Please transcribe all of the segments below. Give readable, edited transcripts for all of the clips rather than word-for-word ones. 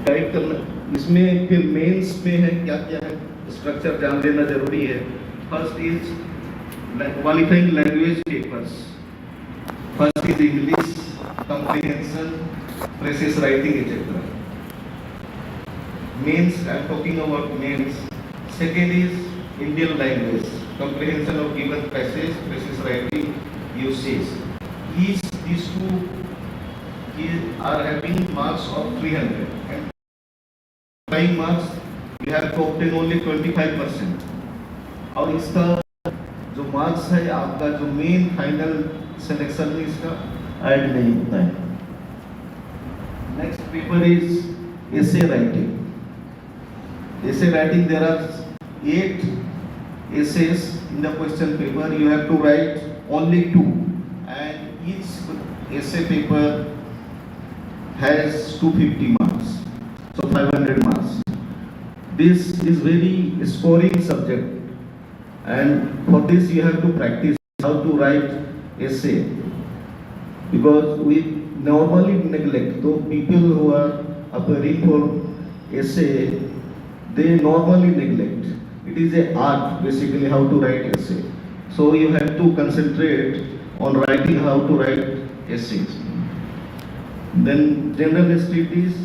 Guide करना, इसमें फिर मेंस में है क्या क्या है स्ट्रक्चर जान लेना जरूरी है। First is qualifying language papers, first is English comprehension, precious writing, etc. Means I am talking about means. Second is Indian language, comprehension of given passage, precious writing, usage. These two are having marks of 300 and 5 marks you have to obtain only 25%. और इसका जो marks है आपका जो main final selection में इसका add नहीं होता है। Next paper is essay writing. Essay writing there are 8 essays in the question paper. You have to write only 2 and each essay paper has 250 marks, so 500 marks. This is very scoring subject and for this you have to practice how to write essay. Because we normally neglect, so people who are appearing for essay, they normally neglect. It is a art basically how to write essay. So you have to concentrate on writing how to write essays. Then general studies,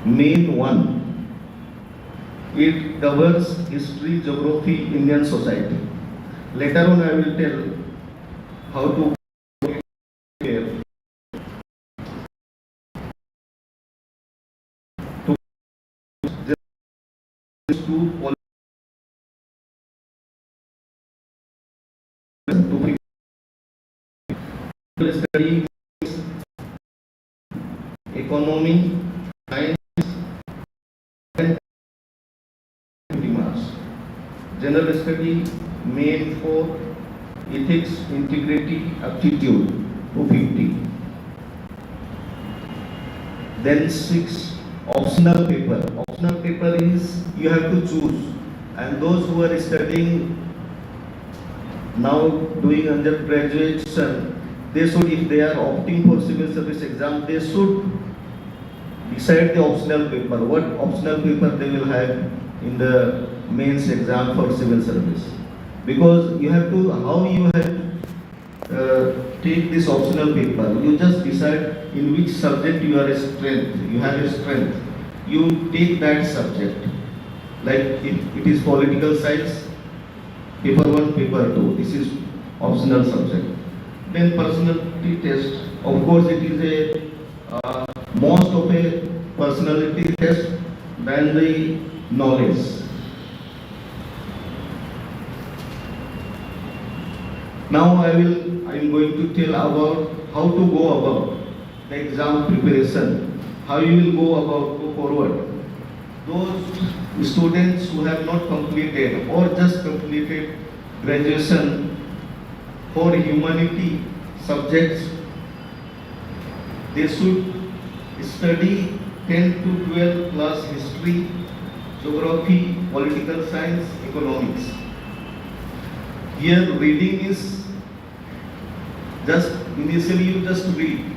main 1. It covers history, geography, Indian society. Later on I will tell how to prepare to study economy, science and marks. General study main 4, ethics, integrity, aptitude 250. Then 6 optional paper. Optional paper is you have to choose, and those who are studying now doing undergraduation, they should, if they are opting for civil service exam, they should decide the optional paper, what optional paper they will have in the mains exam for civil service. Because you have to, how you have take this optional paper, you just decide in which subject you are a strength, you have a strength, you take that subject. Like if it is political science, paper 1, paper 2, this is optional subject. Then personality test, of course it is a most of a personality test than the knowledge. Now I am going to tell about how to go about the exam preparation, how you will go forward. Those students who have not completed or just completed graduation for humanity subjects, they should study 10 to 12 class history, geography, political science, economics. Here reading is just initially you just read.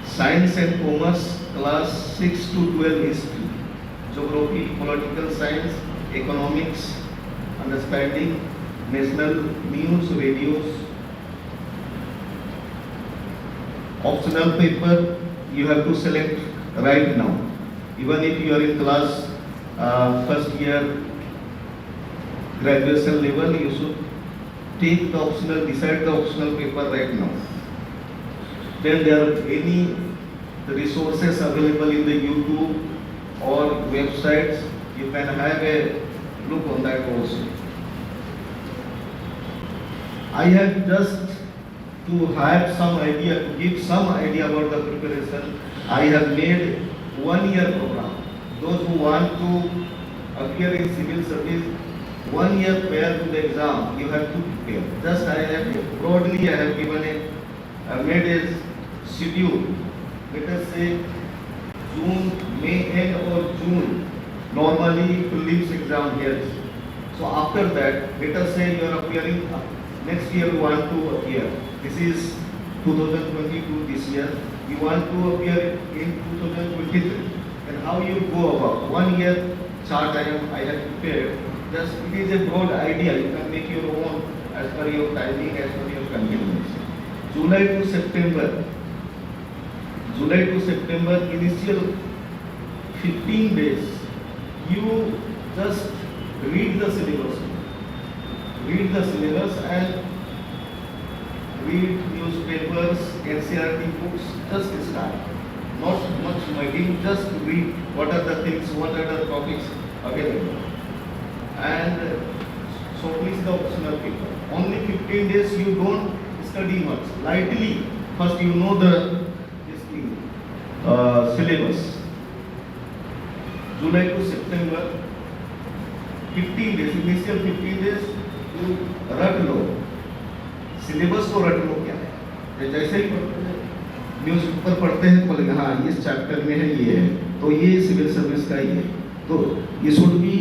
Science and commerce class 6 to 12 history, geography, political science, economics, understanding national news, radios. Optional paper you have to select right now. Even if you are in class first year graduation level, you should take the optional, decide the optional paper right now. Then there are any resources available in the YouTube or websites, you can have a look on that also. I have just to have some idea, to give some idea about the preparation, I have made 1 year program. Those who want to appear in civil service, 1 year prior to the exam, you have to prepare. Just I have broadly I have given made a schedule. Let us say June, May end or June. Normally prelims exam here. So after that, let us say you are appearing next year you want to appear. This is 2022 this year. You want to appear in 2023. And how you go about? 1 year chart I have prepared. Just it is a broad idea. You can make your own as per your timing, as per your convenience. July to September, initial 15 days, you just read the syllabus and read newspapers, NCERT books, just start. Not much writing, just read what are the things, what are the topics available. And shortlist the optional paper. Only 15 days you don't study much. Lightly, first you know the syllabus. July to September, 15 days, initial 15 days, you रट लो, syllabus को रट लो क्या है, जैसे ही news paper पढ़ते हैं तो बोलेंगे हाँ इस चैप्टर में है ये है, तो ये सिविल सर्विस का ही है, तो ये should be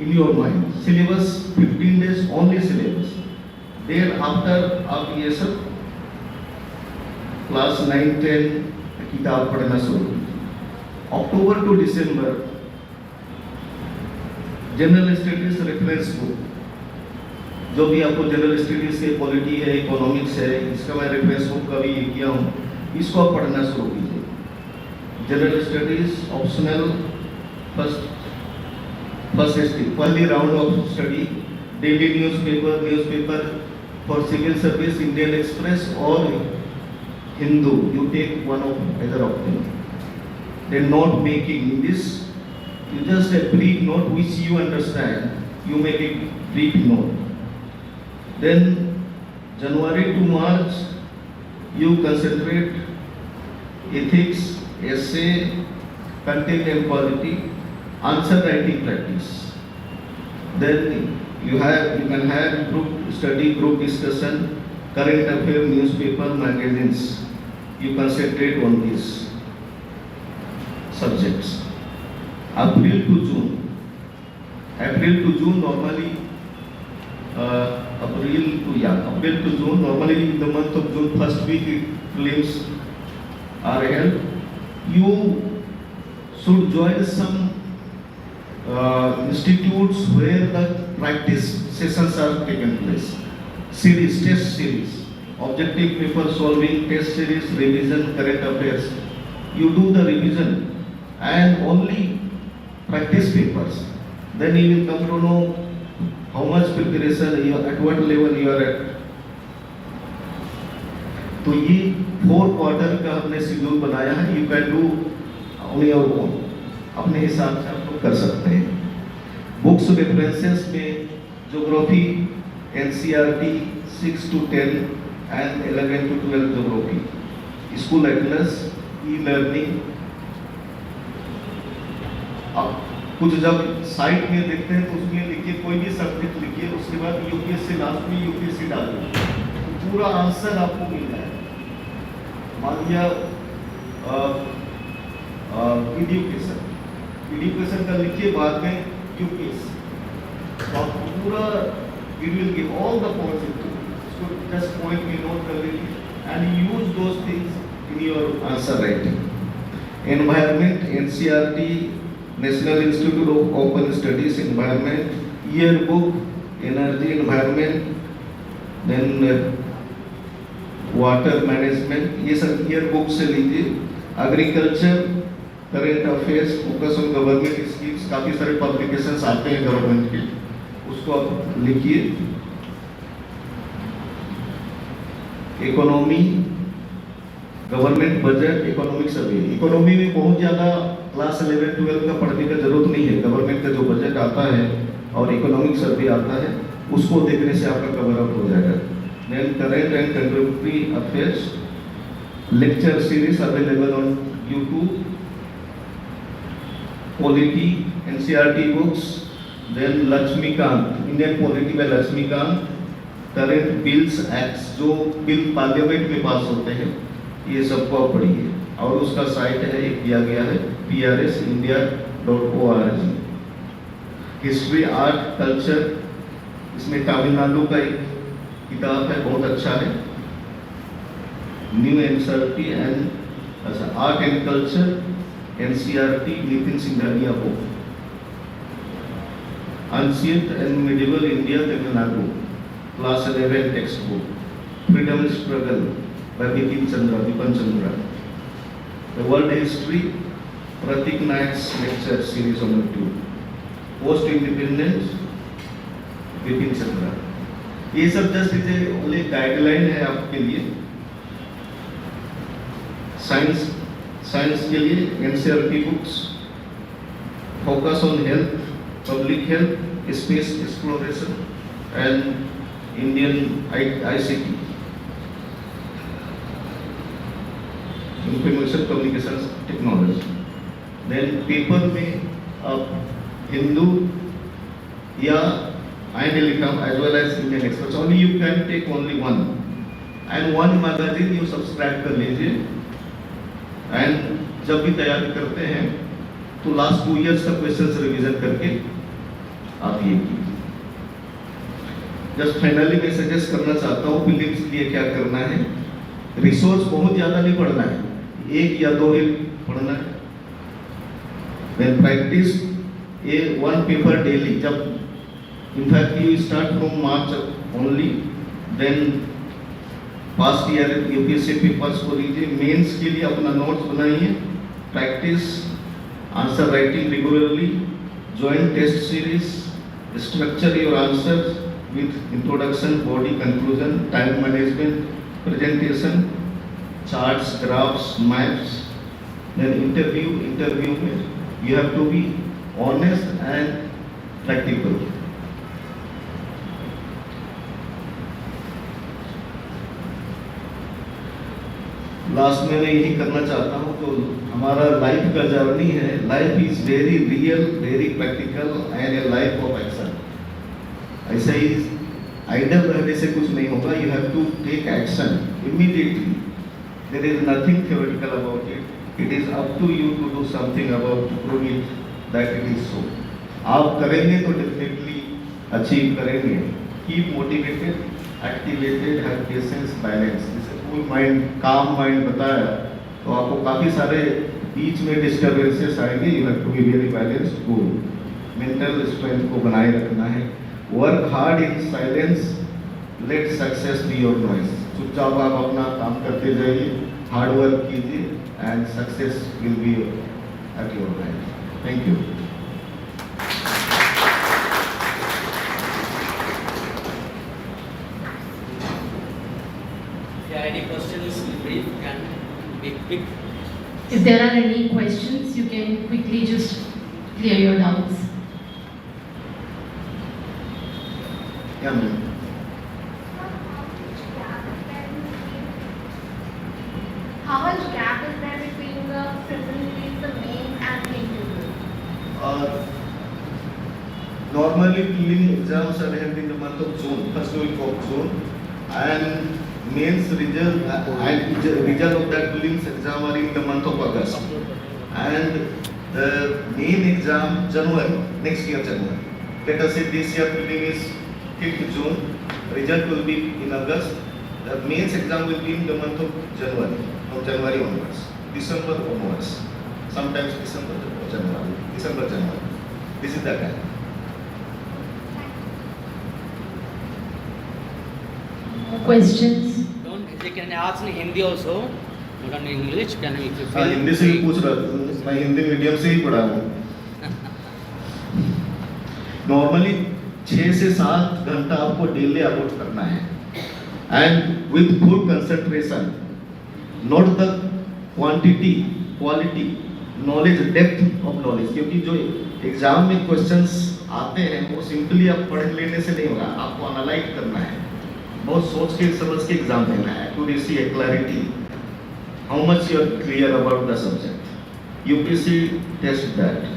in your mind. Syllabus 15 days only syllabus. Then after आप ये सब क्लास 9-10 किताब पढ़ना शुरू कीजिए. October to December general studies reference book, जो भी आपको जनरल स्टडीज से पॉलिटी है, इकोनॉमिक्स है, इसका मैं रेफरेंस बुक का भी ये किया हूँ, इसको आप पढ़ना शुरू कीजिए. जनरल स्टडीज ऑप्शनल फर्स्ट पहली round of study. Daily newspaper for civil service, Indian Express और Hindu. You take one of either of them. Then note making. In this, you just a brief note which you understand. You make a brief note. Then January to March, you concentrate ethics, essay, content and quality, answer writing practice. Then you can have group study, group discussion, current affair, newspaper, magazines. You concentrate on these subjects. April to June normally. April to June, normally in the month of June, first week prelims are held. You should join some institutes where the practice sessions are taken place. Test series, objective paper solving, test series, revision, current affairs. You do the revision and only practice papers. Then you will come to know how much preparation you are, at what level you are at. तो ये 4 quarter का हमने schedule बनाया है. You can do on your own, अपने हिसाब से आप लोग कर सकते हैं. बुक्स रेफरेंसेस में geography, NCERT 6 to 10 and 11 to 12 geography, school Atlas, e learning. अब कुछ जब साइट में देखते हैं तो उसमें लिखिए, कोई भी सब्जेक्ट लिखिए, उसके बाद यूपीएससी लास्ट में यूपीएससी डालिए, तो पूरा आंसर आपको मिल जाएगा. मान लिया एजुकेशन का लिखिए, बाद में यूपीएससी, तो आप पूरा it will give all the points into. इसको जस्ट पॉइंट में नोट कर लीजिए and use those things in your answer writing. Environment, NCERT, National Institute of Open Studies, Environment, Yearbook, Energy, Environment, then Water Management, ये सब yearbook से लीजिए. Agriculture, Current Affairs, Focus on Government Schemes, काफ़ी सारे publications आते हैं government के, उसको आप लिखिए. Economy, government budget, economic survey. Economy में बहुत ज़्यादा क्लास 11-12 का पढ़ने का जरूरत नहीं है. गवर्नमेंट का जो बजट आता है और इकोनॉमिक सर्वे आता है, उसको देखने से आपका कवर अप हो जाएगा. Then current and contemporary affairs, lecture series available on YouTube. Polity, NCERT books. Then Laxmikant, Indian polity में लक्ष्मीकांत. करेंट बिल्स, एक्ट्स, जो बिल पार्लियामेंट में पास होते हैं, ये सबको आप पढ़िए. और उसका साइट है, एक दिया गया है, prsindia.org. हिस्ट्री, आर्ट, कल्चर, इसमें तमिलनाडु का एक किताब है, बहुत अच्छा है। New NCERT and art and culture NCERT Nitin Singhania book. Ancient and Medieval India, Tamil Nadu, Class 11 textbook. Freedom Struggle by Bipin Chandra. The World History, Pratik Naik's lecture series on YouTube. Post Independence, Bipin Chandra. ये सब just इसे only guideline है आपके लिए। Science के लिए NCERT books, focus on health, public health, space exploration and Indian ICT, information communications technology. Then paper में अब Hindu या and Electrum as well as Indian Express, only you can take only one, and one magazine you subscribe कर लीजिए। and जब भी तैयारी करते हैं तो लास्ट 2 years का क्वेश्चंस रिवीजन करके आप ये कीजिए। जस्ट फाइनली मैं सजेस्ट करना चाहता हूँ प्रीलिम्स के लिए क्या करना है। रिसोर्स बहुत ज़्यादा नहीं पढ़ना है, 1 या 2 ही पढ़ना है। Then practice one paper daily. जब in fact you start from March only, then past year UPSC papers को लीजिए। मेंस के लिए अपना नोट्स बनाइए, practice answer writing regularly, join test series, structure your answers with introduction, body, conclusion, time management, presentation, charts, graphs, maps. Then interview में you have to be honest and practical. Last में मैं यही करना चाहता हूँ, तो हमारा लाइफ का जर्नी है। Life is very real, very practical and a life of action. ऐसा ही आइडल रहने से कुछ नहीं होगा। You have to take action immediately. There is nothing theoretical about it. It is up to you to do something about to prove it that it is so. आप करेंगे तो डेफिनेटली अचीव करेंगे। Keep motivated, activated, have patience, balance. Mind, काम mind बताया, तो आपको काफ़ी सारे बीच में डिस्टर्बेंसेस आएंगे। You have to be very balanced goal. Mental strength को बनाए रखना है। Work hard in silence, let success be your noise. चुपचाप आप अपना काम करते जाइए, हार्ड वर्क कीजिए and success will be at your hand. Thank you. Any questions, brief, can be quick. If there are any questions, you can quickly just clear your doubts. Yeah, ma'am. How much gap is there between the preliminaries, the main and the interview? Normally, prelim exams are held in the month of June, first week of June, and mains result and result of that prelims exam are in the month of August, and the main exam January, next year January. Let us say this year prelim is 5th June, result will be in August. The mains exam will be in the month of January, from January onwards, December onwards, sometimes December or January, January. This is the time. Questions? Don't hesitate. Can I ask in Hindi also? Not in English. Can we? हाँ, हिंदी से ही पूछ रहा था। मैं Hindi medium से ही पढ़ा हूँ। Normally 6 से 7 घंटा आपको डेली अवॉइड करना है, and with full concentration, not the quantity, quality, knowledge, depth of knowledge. क्योंकि जो एग्जाम में क्वेश्चंस आते हैं वो सिंपली आप पढ़ लेने से नहीं होगा, आपको एनालाइज करना है, बहुत सोच के समझ के एग्जाम देना है। Accuracy, clarity, how much you are clear about the subject. UPSC test that.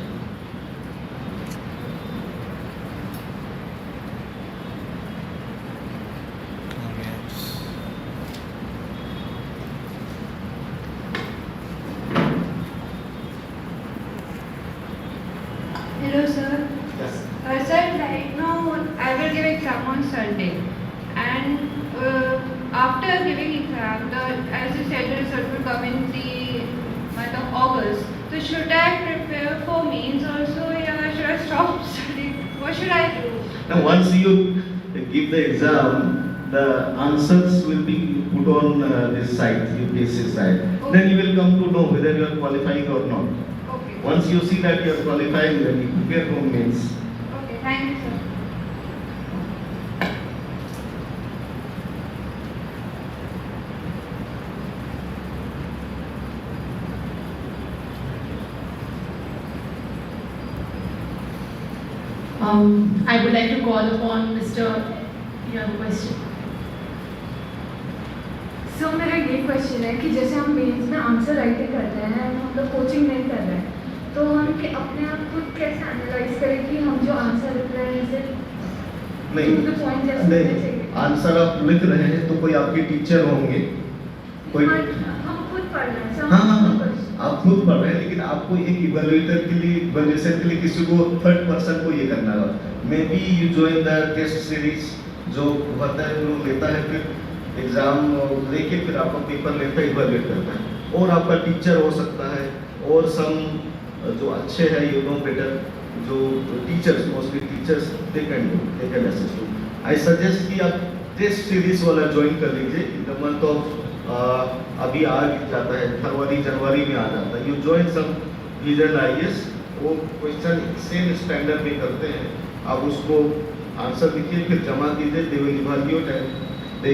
Hello, sir. Yes. Sir, right now I will give exam on Sunday, and after giving exam, as you said, the result will come in the month of August. So should I prepare for mains also, or should I stop studying? What should I do? Now, once you give the exam, the answers will be put on this site, UPSC site. Okay. Then you will come to know whether you are qualifying or not. Okay. Once you see that you are qualifying, then you prepare for mains. Okay, thank you, sir. I would like to call upon Mr. You have a question? सो मेरा ये question है कि जैसे हम mains में answer writing करते हैं, हम लोग कोचिंग नहीं कर रहे हैं, तो हम अपने आप खुद कैसे एनालाइज करें कि हम जो आंसर लिख रहे हैं सिर्फ नहीं, पॉइंट जैसे नहीं, आंसर आप लिख रहे हैं तो कोई आपके टीचर होंगे, कोई हम खुद पढ़ रहे हैं सर। हाँ, आप खुद पढ़ रहे हैं, लेकिन आपको एक इवैल्यूएटर के लिए, इवैल्यूएशन के लिए किसी को थर्ड पर्सन को ये करना होगा। Maybe you join the test series जो होता है, वो लेता है, फिर एग्जाम लेके फिर आपका पेपर लेता है, इवैल्यूएट करता है, और आपका टीचर हो सकता है, और सम जो अच्छे हैं, यू नो बेटर, जो teachers, mostly teachers they can assist you. I suggest कि आप टेस्ट सीरीज वाला ज्वाइन कर लीजिए इन द मंथ ऑफ अभी आ जाता है, फरवरी जनवरी में आ जाता है। You join some Vision IAS, वो क्वेश्चन सेम स्टैंडर्ड में करते हैं, आप उसको आंसर लिखिए, फिर जमा कीजिए, they will evaluate and they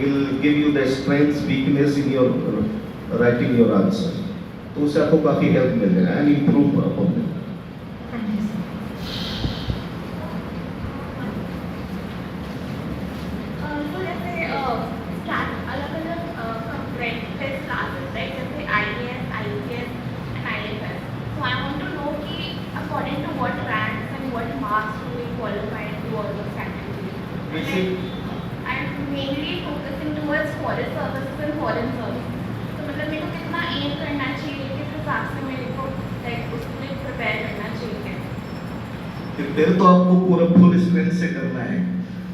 will give you the strengths weakness in your writing your answer. तो उससे आपको काफ़ी हेल्प मिलेगा एंड इम्प्रूव अपॉन दैट। तो जैसे अलग-अलग टेस्ट क्लासेस है, जैसे IAS, IPS and IFS. So I want to know कि according to what ranks and what marks do we qualify into all those categories? I'm mainly focusing towards foreign services and foreign services. तो मतलब मेरे को कितना M करना चाहिए, किस हिसाब से मेरे को लाइक उसके लिए प्रिपेयर करना चाहिए? प्रिपेयर तो आपको पूरा फुल स्ट्रेंथ से करना है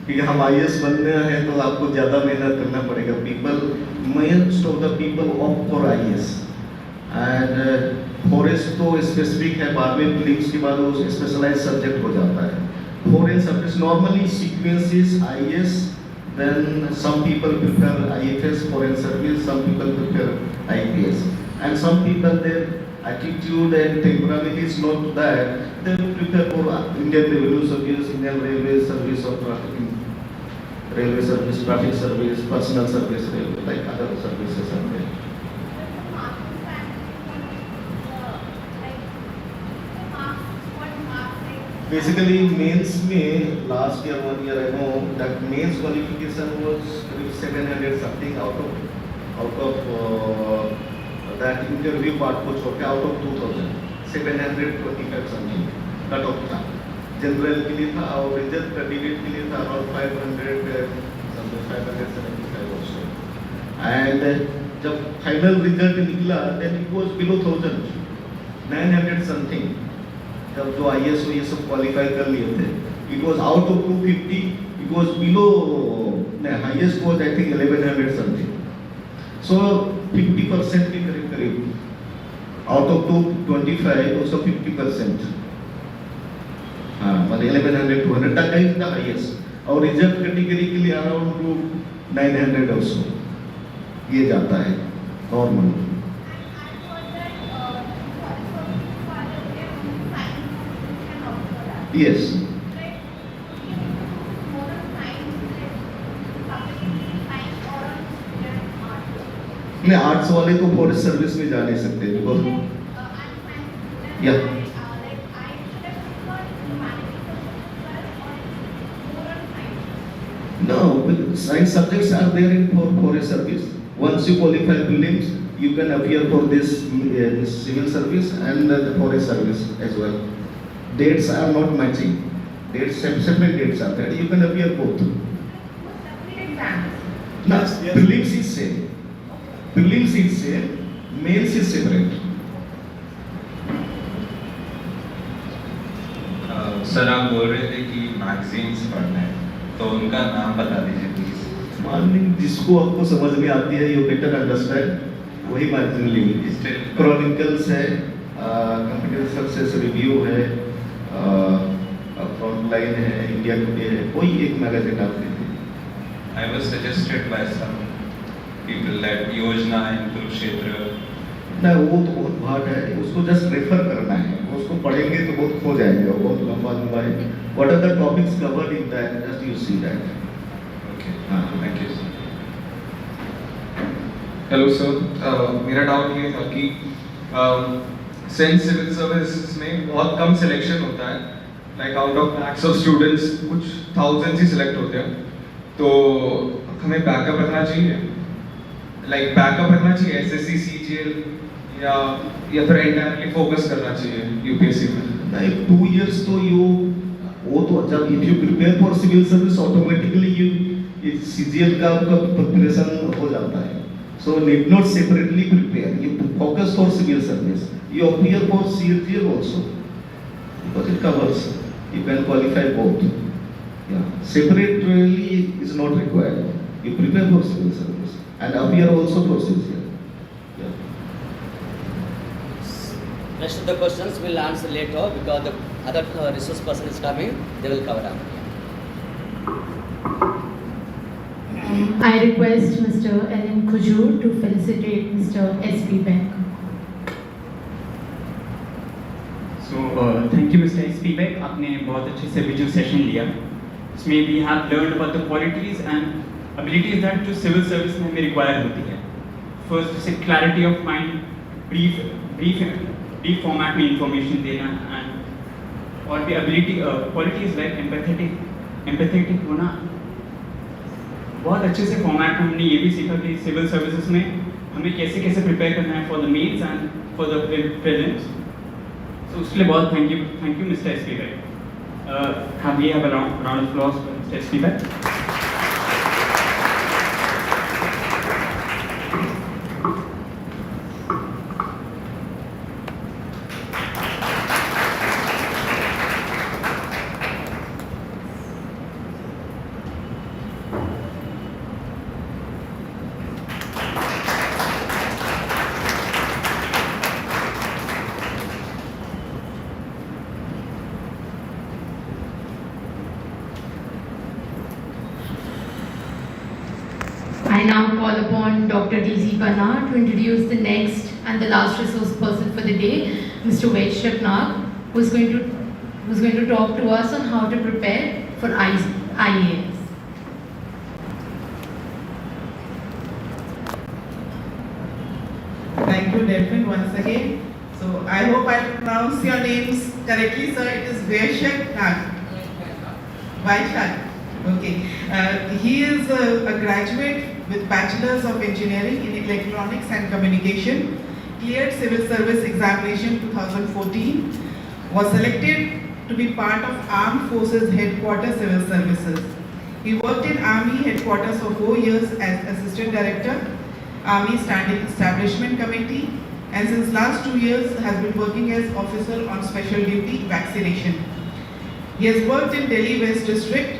कि हम आईएएस बनना है, तो आपको ज़्यादा मेहनत करना पड़ेगा। People, most of the people opt for IAS and forest तो स्पेसिफिक है, बाद में प्रीलिम्स के बाद वो स्पेशलाइज सब्जेक्ट हो जाता है। Foreign service normally sequence is IAS, then some people prefer IFS, foreign service, some people prefer IPS, and some people their attitude and temperament is not that, they will prefer for Indian Revenue Service, Indian Railway Service, or Railway Service, Traffic Service, Personal Service, railway, like other services are there. Basically, mains में last year, 1 year ago, that mains qualification was 700 something out of that interview part को छोड़ के out of 2000, 725 something cut off था। General के लिए था और reserve candidate के लिए था around 500 something, 575 or so। And जब फाइनल रिजल्ट निकला, then it was below 1000, 900 something। जब जो आईएएस वो ये सब क्वालिफाई कर लिए थे, it was out of 250, it was below, highest was I think 1100 something. So 50% के करीब आउट ऑफ 225, उसका 50%, हाँ मतलब 1100 200 तक गई था हाईएस्ट, और रिजर्व कैटेगरी के लिए अराउंड 900 और सो ये जाता है नॉर्मल। Yes. नहीं, आर्ट्स वाले तो फॉरेस्ट सर्विस में जा नहीं सकते, बिकॉज या no, science subjects are there in forest service. Once you qualify prelims, you can appear for this civil service and the forest service as well. Dates are not matching. Dates, separate dates are there. You can appear both. No, prelims is same. Prelims is same. Mains is separate. Sir आप बोल रहे थे कि magazines पढ़ना है, तो उनका नाम बता दीजिए प्लीज। मार्जिनिंग जिसको आपको समझ में आती है, यू बेटर अंडरस्टैंड, वही मार्जिनिंग। क्रॉनिकल्स है, कंप्यूटर सक्सेस रिव्यू है, फ्रंटलाइन है, इंडिया टुडे है, कोई एक मैगजीन आप लीजिए। I was suggested by some people that योजना and कुरुक्षेत्र। ना वो तो बहुत भाग है, उसको जस्ट रेफर करना है, उसको पढ़ेंगे तो बहुत खो जाएंगे, वो बहुत लंबा है। What are the topics covered in that? Just you see that. Okay, हाँ, thank you sir. Hello sir, मेरा डाउट ये था कि सिंस सिविल सर्विस में बहुत कम सिलेक्शन होता है, like out of lakhs of students कुछ थाउजेंड्स ही सिलेक्ट होते हैं, तो हमें बैकअप रखना चाहिए, लाइक बैकअप रखना चाहिए एसएससी सीजीएल या फिर एंटायरली फोकस करना चाहिए यूपीएससी में? नहीं, 2 years तो वो तो जब if you prepare for civil service automatically you CGL का आपका प्रिपरेशन हो जाता है, so need not separately prepare, you focus for civil service, you appear for CGL also because it covers, you can qualify both. Yeah, separately is not required, you prepare for civil service and appear also for CGL. Yeah. Rest of the questions we'll answer later because the other resource person is coming, they will cover up. I request Mr. Ellen Kujur to felicitate Mr. S.P. Beck. So, thank you Mr. S.P. Beck. आपने बहुत अच्छे से video session लिया. इसमें we have learned about the qualities and abilities that जो civil service में हमें require होती है. First, जैसे clarity of mind, brief format में information देना and और भी ability qualities like empathetic होना. बहुत अच्छे से फॉर्मेट में हमने ये भी सीखा कि सिविल सर्विसेज में हमें कैसे कैसे प्रिपेयर करना है for the mains and for the prelims, तो उसके लिए बहुत थैंक यू मिस्टर एसपी बैक। हम ये have a round of applause for mister SP बैक। I now call upon Dr. D.Z. Panna to introduce the next and the last resource person for the day, Mr. Vaishak Nag, who is going to talk to us on how to prepare for IAS. Thank you, Delphin, once again. So I hope I pronounce your names correctly, sir. It is Vaishak Nag. Vaishak. Okay. He is a graduate with Bachelor's of Engineering in Electronics and Communication, cleared Civil Service Examination 2014, was selected to be part of Armed Forces Headquarters Civil Services. He worked in Army Headquarters for 4 years as Assistant Director, Army Standing Establishment Committee, and since last 2 years has been working as Officer on Special Duty Vaccination. He has worked in Delhi West District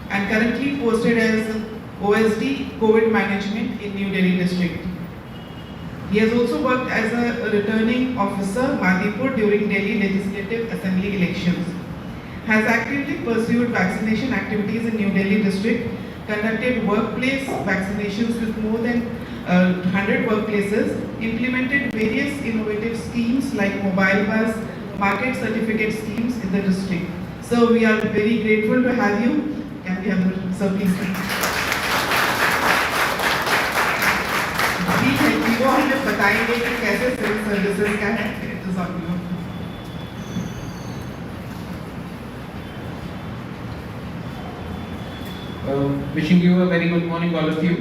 and currently posted as OSD COVID Management in New Delhi District. He has also worked as a returning officer Madipur during Delhi Legislative Assembly elections. Has actively pursued vaccination activities in New Delhi District, conducted workplace vaccinations with more than 100 workplaces, implemented various innovative schemes like mobile bus, market certificate schemes in the district. So we are very grateful to have you. Can we have the sir please? ठीक है कि वो हमें बताएंगे कि कैसे civil services का है। It is on you. Wishing you a very good morning, all of you.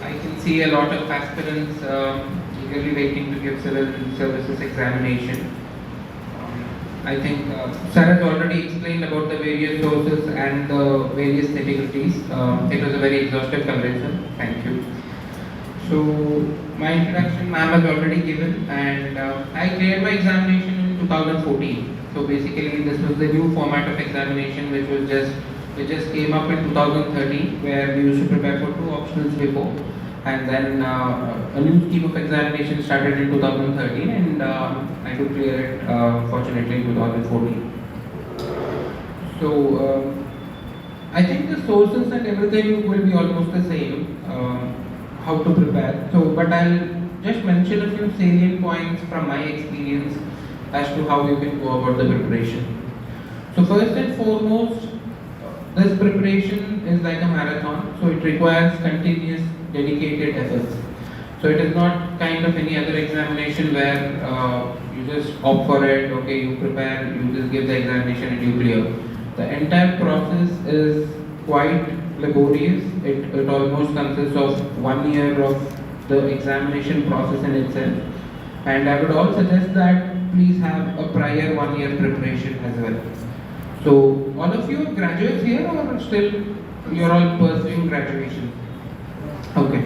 I can see a lot of aspirants eagerly waiting to give civil services examination. I think Sir has already explained about the various sources and the various nitty-gritties. It was a very exhaustive coverage, sir. Thank you. So, my introduction ma'am has already given, and I cleared my examination in 2014. So basically, this was the new format of examination, which was just which just came up in 2013, where we used to prepare for 2 optionals before, and then a new scheme of examination started in 2013, and I could clear it fortunately in 2014. So I think the sources and everything will be almost the same, how to prepare. So, but I'll just mention a few salient points from my experience as to how you can go about the preparation. So first and foremost, this preparation is like a marathon, so it requires continuous dedicated efforts. So it is not kind of any other examination where you just opt for it, okay, you prepare, you just give the examination and you clear. The entire process is quite laborious. It almost consists of 1 year of the examination process in itself. And I would also suggest that please have a prior 1 year preparation as well. So all of you are graduates here or still you're all pursuing graduation? Okay.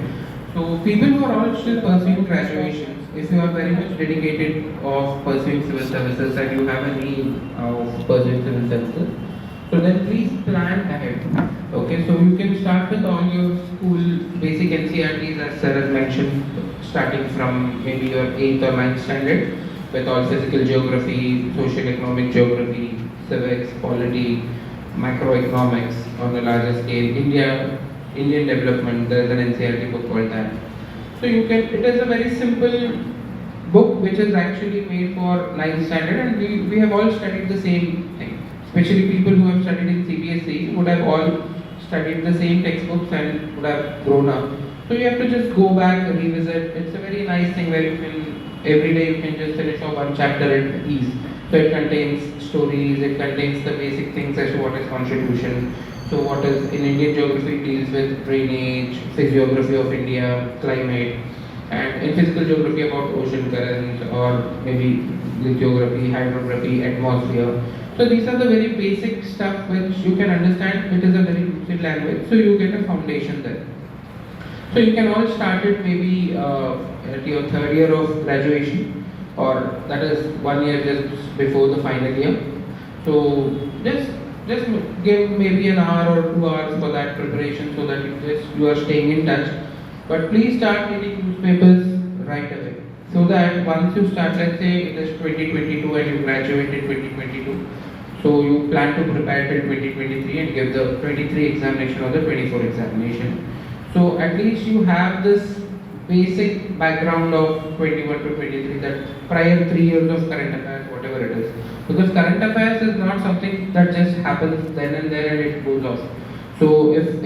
So people who are all still pursuing graduation, if you are very much dedicated of pursuing civil services and you have a need of pursuing civil services, so then please plan ahead. Okay, so you can start with all your school basic NCERTs as sir has mentioned, starting from maybe your 8th or 9th standard with all physical geography, social economic geography, civics, polity, macroeconomics on a larger scale, Indian development, there is an NCERT book called that. So you can, it is a very simple book which is actually made for 9th standard, and we have all studied the same thing. Especially people who have studied in CBSE would have all studied the same textbooks and would have grown up. So you have to just go back, revisit. It's a very nice thing where you can, every day you can just finish off one chapter at ease. So it contains stories, it contains the basic things as to what is constitution. So what is, in Indian geography deals with drainage, physiography of India, climate, and in physical geography about ocean currents or maybe lithography, hydrography, atmosphere. So these are the very basic stuff which you can understand. It is a very lucid language, so you get a foundation there. So you can all start it maybe at your 3rd year of graduation, or that is 1 year just before the final year. So just give maybe an hour or 2 hours for that preparation so that you are staying in touch. But please start reading newspapers right away, so that once you start, let's say it is 2022 and you graduate in 2022, so you plan to prepare till 2023 and give the 23 examination or the 24 examination. So at least you have this basic background of 21 to 23, that prior 3 years of current affairs, whatever it is. Because current affairs is not something that just happens then and there and it goes off. So if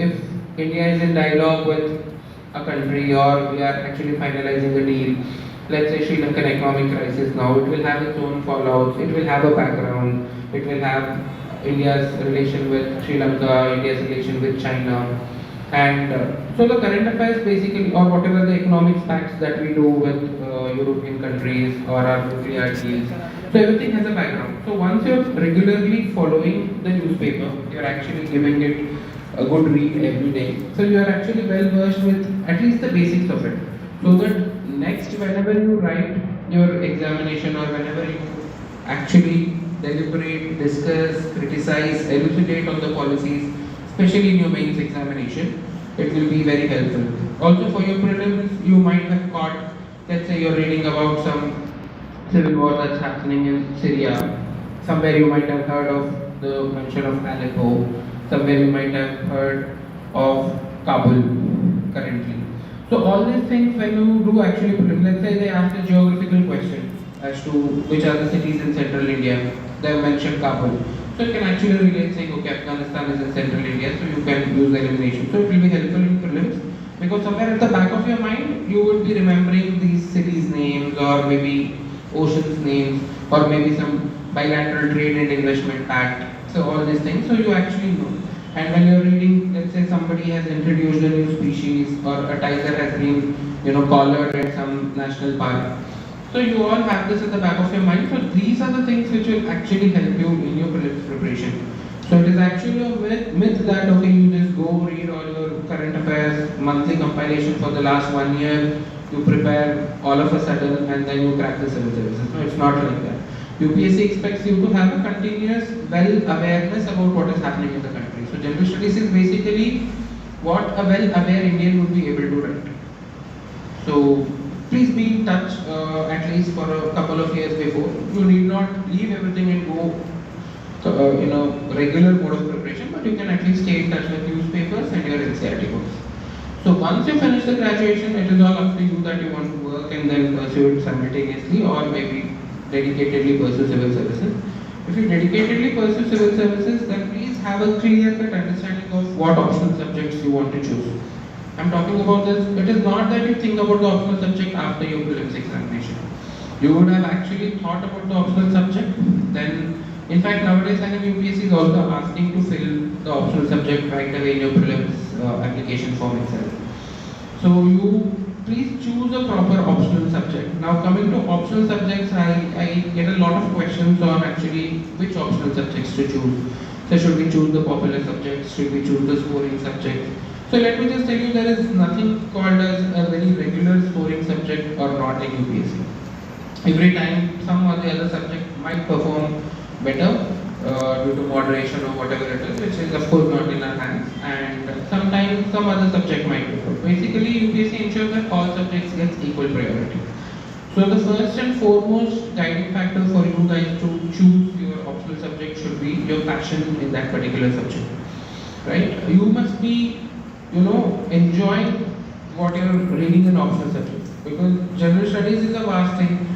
India is in dialogue with a country, or we are actually finalizing a deal, let's say Sri Lankan economic crisis now, it will have its own fallouts, it will have a background, it will have India's relation with Sri Lanka, India's relation with China, and so the current affairs basically, or whatever the economic facts that we do with European countries or our nuclear deals, so everything has a background. So once you're regularly following the newspaper, you're actually giving it a good read every day. So you are actually well versed with at least the basics of it. So that next, whenever you write your examination or whenever you actually deliberate, discuss, criticize, elucidate on the policies, especially in your mains examination, it will be very helpful. Also for your prelims, you might have caught, let's say you're reading about some civil war that's happening in Syria. Somewhere you might have heard of the mention of Aleppo. Somewhere you might have heard of Kabul currently. So all these things, when you do actually put it, let's say they ask a geographical question as to which are the cities in central India, they have mentioned Kabul. So you can actually relate saying, okay, Afghanistan is in central India, so you can use the elimination. So it will be helpful in prelims, because somewhere at the back of your mind, you would be remembering these cities' names, or maybe oceans' names, or maybe some bilateral trade and investment pact. So all these things, so you actually know. And when you're reading, let's say somebody has introduced a new species, or a tiger has been, collared at some national park. So you all have this at the back of your mind. So these are the things which will actually help you in your preparation. So it is actually a myth that, okay, you just go read all your current affairs, monthly compilation for the last 1 year, you prepare all of a sudden, and then you crack the civil services. No, it's not like that. UPSC expects you to have a continuous awareness about what is happening in the country. So general studies is basically what a well-aware Indian would be able to write. So please be in touch at least for a couple of years before. You need not leave everything and go in a regular mode of preparation, but you can at least stay in touch with newspapers and your NCERT books. So once you finish the graduation, it is all up to you that you want to work and then pursue it simultaneously, or maybe dedicatedly pursue civil services. If you dedicatedly pursue civil services, then please have a clear-cut understanding of what optional subjects you want to choose. I'm talking about this, it is not that you think about the optional subject after your prelims examination. You would have actually thought about the optional subject, then in fact nowadays I think UPSC is also asking to fill the optional subject right away in your prelims application form itself. So you please choose a proper optional subject. Now coming to optional subjects, I get a lot of questions on actually which optional subjects to choose. So should we choose the popular subjects, should we choose the scoring subjects? So let me just tell you, there is nothing called as a very regular scoring subject or not in UPSC. Every time some or the other subject might perform better due to moderation or whatever it is, which is of course not in our hands, and sometimes some other subject might differ. Basically UPSC ensures that all subjects get equal priority. So the first and foremost guiding factor for you guys to choose your optional subject should be your passion in that particular subject, right? You must be enjoying what you're reading in optional subject, because general studies is a vast thing.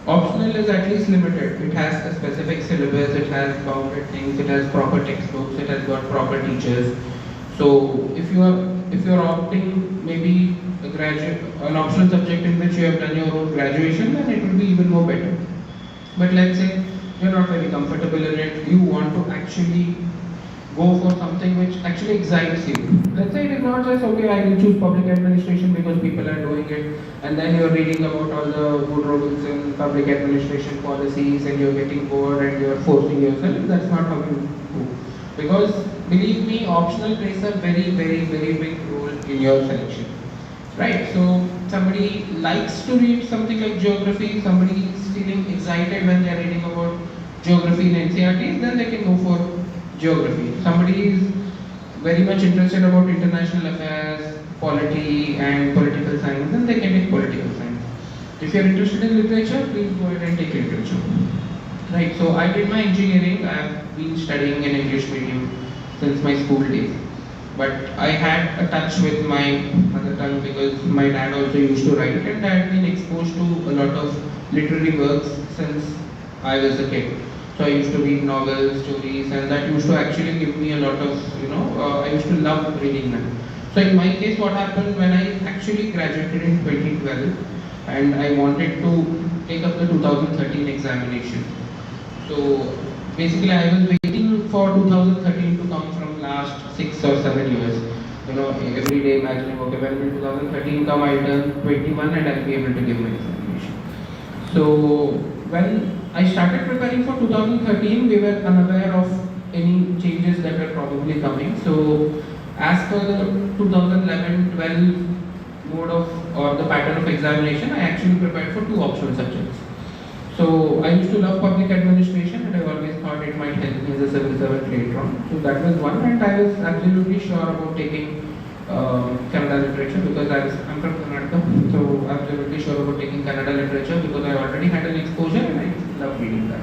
Optional is at least limited. It has a specific syllabus, it has bounded things, it has proper textbooks, it has got proper teachers. So if you are opting maybe an optional subject in which you have done your own graduation, then it will be even more better. But let's say you're not very comfortable in it, you want to actually go for something which actually excites you. Let's say it is not just, okay, I will choose public administration because people are doing it, and then you're reading about all the Woodrow-Wilson public administration policies and you're getting bored and you're forcing yourself. That's not how you do. Because believe me, optional plays a very, very, very big role in your selection. Right? So somebody likes to read something like geography, somebody is feeling excited when they're reading about geography in NCERT, then they can go for geography. Somebody is very much interested about international affairs, polity and political science, then they can take political science. If you are interested in literature, please go ahead and take literature. Right, so I did my engineering. I have been studying in English medium since my school days. But I had a touch with my mother tongue because my dad also used to write, and I had been exposed to a lot of literary works since I was a kid. So I used to read novels, stories, and that used to actually give me a lot of, I used to love reading them. So in my case, what happened when I actually graduated in 2012, and I wanted to take up the 2013 examination. So basically I was waiting for 2013 to come from last 6 or 7 years. Every day imagining, okay, when will 2013 come, I'll turn 21 and I'll be able to give my examination. So when I started preparing for 2013, we were unaware of any changes that were probably coming. So as per the 2011-12 mode of or the pattern of examination, I actually prepared for 2 optional subjects. So I used to love public administration, and I always thought it might help me as a civil servant later on. So that was one, and I was absolutely sure about taking Kannada literature because I'm from Karnataka. So absolutely sure about taking Kannada literature because I already had an exposure and I love reading that.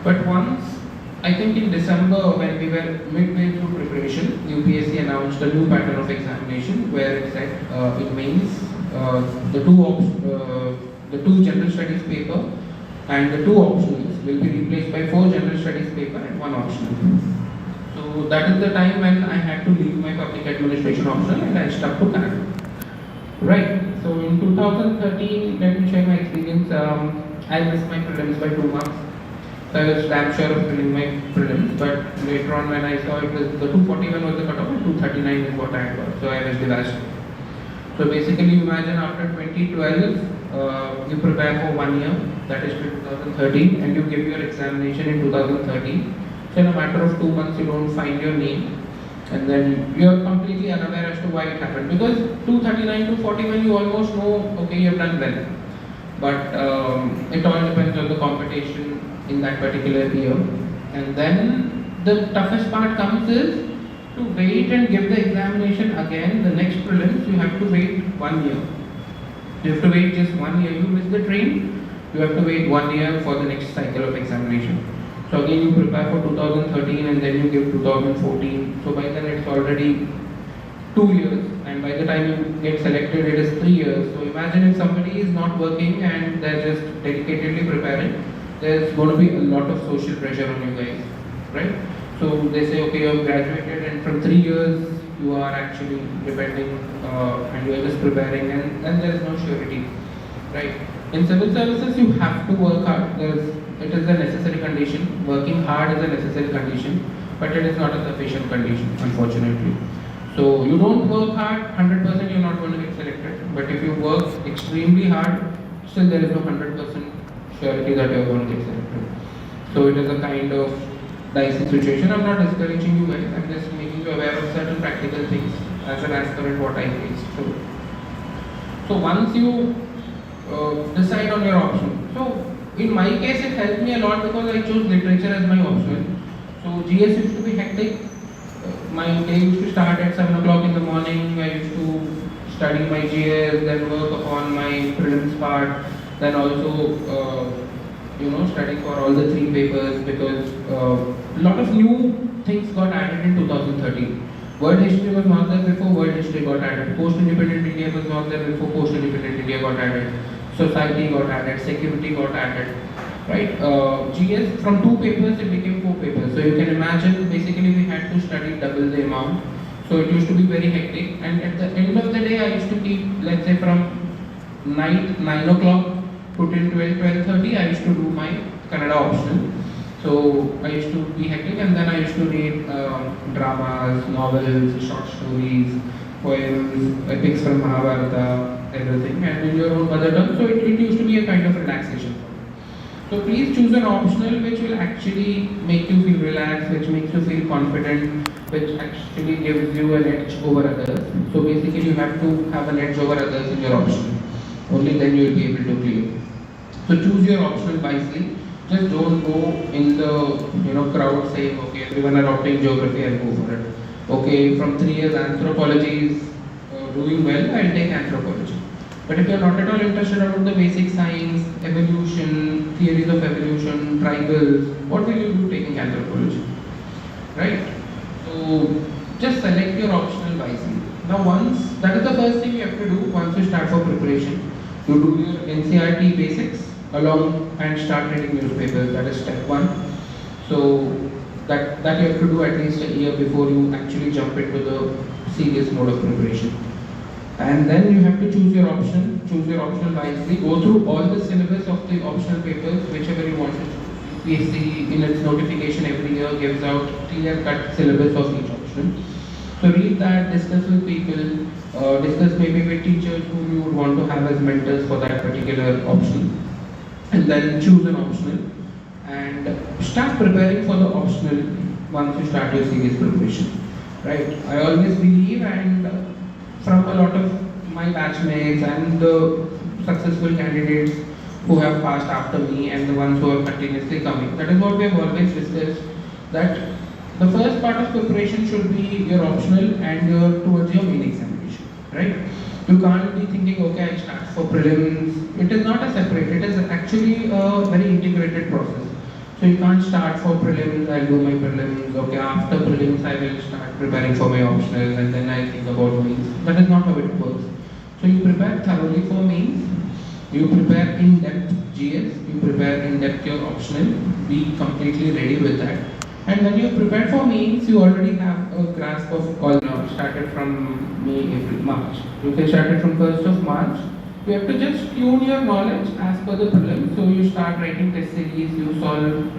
But once, I think in December, when we were midway through preparation, UPSC announced a new pattern of examination where it said in mains the 2 general studies paper and the 2 optionals will be replaced by 4 general studies paper and 1 optional. So that is the time when I had to leave my public administration optional and I stuck to Kannada. Right. So in 2013, let me share my experience. I missed my prelims by 2 marks. So I was damn sure of filling my prelims, but later on when I saw it was the 241 was the cutoff and 239 is what I had got. So I was devastated. So basically, you imagine after 2012, you prepare for 1 year, that is till 2013, and you give your examination in 2013. So in a matter of 2 months, you don't find your name, and then you are completely unaware as to why it happened. Because 239 to 41, you almost know, okay, you have done well. But it all depends on the competition in that particular year. And then the toughest part comes is to wait and give the examination again. The next prelims, you have to wait 1 year. You have to wait just 1 year. You miss the train, you have to wait 1 year for the next cycle of examination. So again, you prepare for 2013 and then you give 2014. So by then it's already 2 years, and by the time you get selected, it is 3 years. So imagine if somebody is not working and they're just dedicatedly preparing, there's going to be a lot of social pressure on you guys, right? So they say, okay, you have graduated, and from 3 years you are actually depending and you are just preparing, and there is no surety, right? In civil services, you have to work hard. It is a necessary condition. Working hard is a necessary condition, but it is not a sufficient condition, unfortunately. So you don't work hard, 100% you're not going to get selected. But if you work extremely hard, still there is no 100% surety that you're going to get selected. So it is a kind of dicey situation. I'm not discouraging you guys, I'm just making you aware of certain practical things as an aspirant what I faced. So once you decide on your option. So in my case it helped me a lot because I chose literature as my option. So GS used to be hectic. My day used to start at 7 o'clock in the morning. I used to study my GS, then work upon my prelims part, then also study for all the 3 papers, because a lot of new things got added in 2013. World history was not there before world history got added. Post-independent India was not there before post-independent India got added. Society got added, security got added, right? GS, from 2 papers it became 4 papers. So you can imagine, basically we had to study double the amount. So it used to be very hectic, and at the end of the day I used to keep, let's say from night 9 o'clock to till 12:30 I used to do my Kannada optional. So I used to be hectic, and then I used to read dramas, novels, short stories, poems, epics from Mahabharata, everything, and in your own mother tongue. So it used to be a kind of relaxation. So please choose an optional which will actually make you feel relaxed, which makes you feel confident, which actually gives you an edge over others. So basically you have to have an edge over others in your option. Only then you will be able to clear. So choose your optional wisely. Just don't go in the crowd saying, okay, everyone are opting geography, I'll go for it. Okay, from 3 years anthropology is doing well, I'll take anthropology. But if you're not at all interested about the basic science, evolution, theories of evolution, tribals, what will you do taking anthropology? Right? So just select your optional wisely. Now that is the first thing you have to do once you start for preparation. You do your NCERT basics along and start reading newspapers. That is step 1. So that you have to do at least a year before you actually jump into the serious mode of preparation. And then you have to choose your option. Choose your option wisely. Go through all the syllabus of the optional papers, whichever you want to choose. UPSC in its notification every year gives out clear-cut syllabus of each option. So read that, discuss with people, discuss maybe with teachers whom you would want to have as mentors for that particular option. And then choose an optional and start preparing for the optional once you start your serious preparation. Right? I always believe, and from a lot of my batchmates and the successful candidates who have passed after me and the ones who are continuously coming, that is what we have always discussed, that the first part of preparation should be your optional and towards your main examination, right? You can't be thinking, okay, I start for prelims. It is not a separate, it is actually a very integrated process. So you can't start for prelims, I'll do my prelims, okay, after prelims I will start preparing for my optional, and then I think about mains. That is not how it works. So you prepare thoroughly for mains, you prepare in-depth GS, you prepare in-depth your optional, be completely ready with that. And when you prepare for mains, you already have a grasp of all. Started from May, April, March. You can start it from 1st of March. You have to just tune your knowledge as per the problem. So you start writing test series, you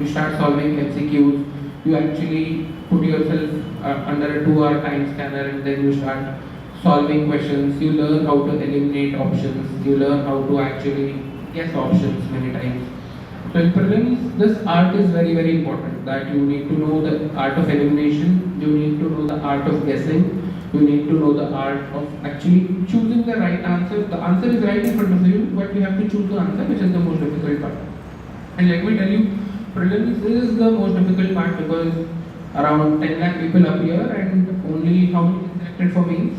start solving MCQs, you actually put yourself under a 2-hour time scanner, and then you start solving questions. You learn how to eliminate options, you learn how to actually guess options many times. So in prelims, this art is very, very important, that you need to know the art of elimination, you need to know the art of guessing, you need to know the art of actually choosing the right answer. The answer is right in front of you, but you have to choose the answer, which is the most difficult part. And let me tell you, prelims is the most difficult part, because around 10 lakh people appear and only how many is selected for mains?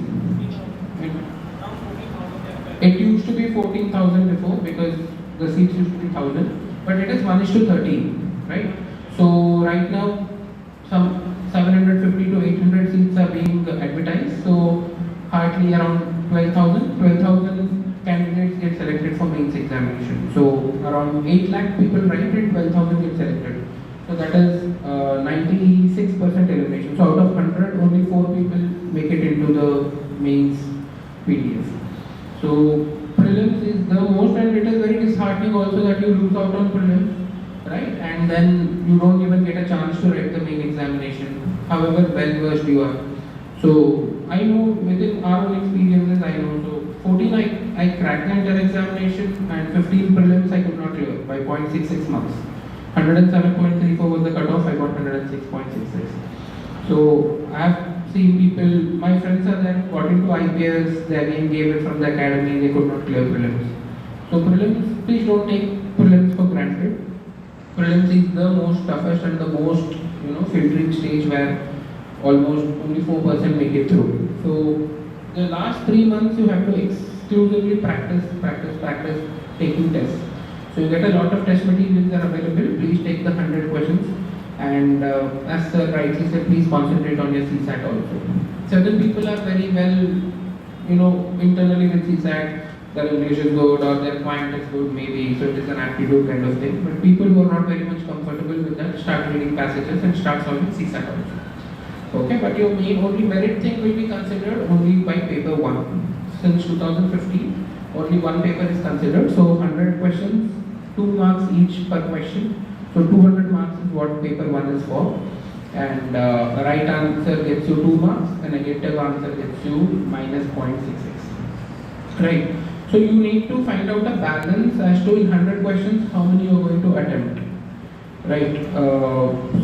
It used to be 14,000 before because the seats used to be 1,000, but it is 1:13, right? So right now some 750 to 800 seats are being advertised, so hardly around 12,000 candidates get selected for mains examination. So around 8 lakh people write and 12,000 get selected. So that is 96% elimination. So out of 100, only 4 people make it into the mains PDF. So prelims is the most, and it is very disheartening also that you lose out on prelims, right? And then you don't even get a chance to write the main examination, however well versed you are. So I know within our own experiences, I know. So 14 I cracked the entire examination, and 15 prelims I could not clear by 0.66 marks. 107.34 was the cutoff, I got 106.66. So I have seen people, my friends are there, got into IPS, they again gave it from the academy, they could not clear prelims. So prelims, please don't take prelims for granted. Prelims is the most toughest and the most, filtering stage where almost only 4% make it through. So the last 3 months you have to exclusively practice taking tests. So you get a lot of test materials are available. Please take the 100 questions, and as Sir rightly said, please concentrate on your CSAT also. Certain people are very well, internally with CSAT, their English is good or their quant is good maybe, so it is an aptitude kind of thing. But people who are not very much comfortable with that, start reading passages and start solving CSAT also. Okay, but your only merit thing will be considered only by paper 1. Since 2015, only one paper is considered. So 100 questions, 2 marks each per question. So 200 marks is what paper 1 is for. And the right answer gets you 2 marks, and a negative answer gets you minus 0.66. Right. So you need to find out a balance as to in 100 questions how many you are going to attempt. Right.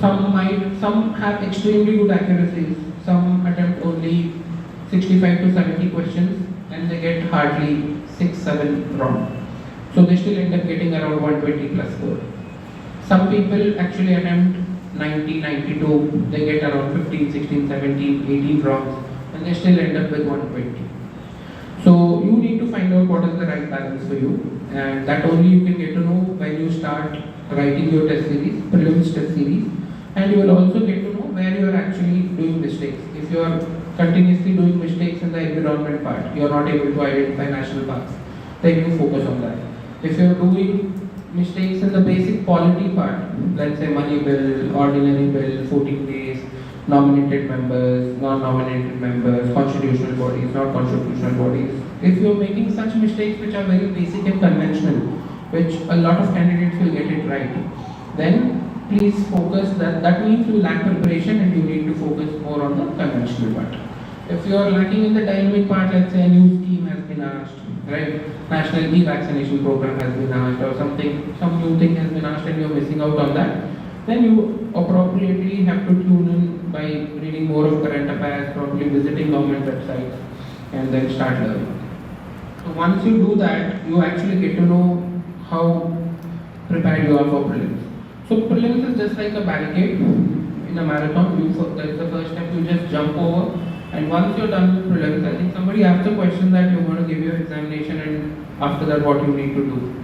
Some have extremely good accuracies. Some attempt only 65 to 70 questions and they get hardly 6-7 wrong. So they still end up getting around 120 plus score. Some people actually attempt 90, 92, they get around 15, 16, 17, 18 wrongs, and they still end up with 120. So you need to find out what is the right balance for you, and that only you can get to know when you start writing your test series, prelims test series, and you will also get to know where you are actually doing mistakes. If you are continuously doing mistakes in the environment part, you are not able to identify national parks, then you focus on that. If you are doing mistakes in the basic polity part, let's say money bill, ordinary bill, 14 days, nominated members, non-nominated members, constitutional bodies, not constitutional bodies. If you are making such mistakes which are very basic and conventional, which a lot of candidates will get it right, then please focus, that means you lack preparation and you need to focus more on the conventional part. If you are lacking in the dynamic part, let's say a new scheme has been asked, right? National e-vaccination program has been asked, or some new thing has been asked and you are missing out on that, then you appropriately have to tune in by reading more of current affairs, probably visiting government websites, and then start learning. So once you do that, you actually get to know how prepared you are for prelims. So prelims is just like a barricade in a marathon. That is the first step. You just jump over, and once you're done with prelims, I think somebody asked a question that you're going to give your examination, and after that, what you need to do.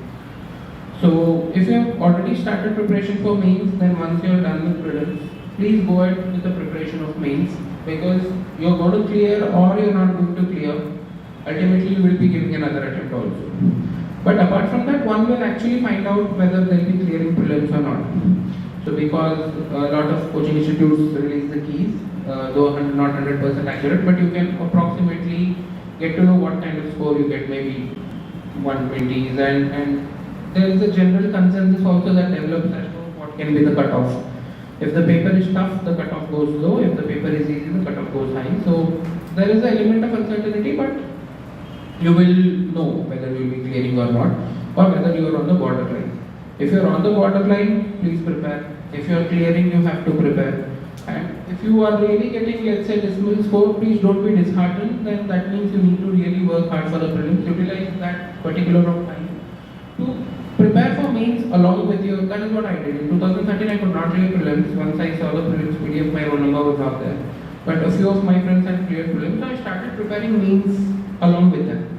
So if you have already started preparation for mains, then once you're done with prelims, please go ahead with the preparation of mains, because you're going to clear or you're not going to clear. Ultimately, you will be giving another attempt also. But apart from that, one will actually find out whether they'll be clearing prelims or not. So because a lot of coaching institutes release the keys, though not 100% accurate, but you can approximately get to know what kind of score you get, maybe 120s, and there is a general consensus also that develops as to what can be the cutoff. If the paper is tough, the cutoff goes low. If the paper is easy, the cutoff goes high. So there is an element of uncertainty, but you will know whether you will be clearing or not, or whether you are on the borderline. If you are on the borderline, please prepare. If you are clearing, you have to prepare. And if you are really getting, let's say, dismal score, please don't be disheartened. Then that means you need to really work hard for the prelims. Utilize that particular time to prepare for mains along with your, that is what I did. In 2013 I could not clear prelims. Once I saw the prelims PDF, my roll number was not there. But a few of my friends had cleared prelims, so I started preparing mains along with them.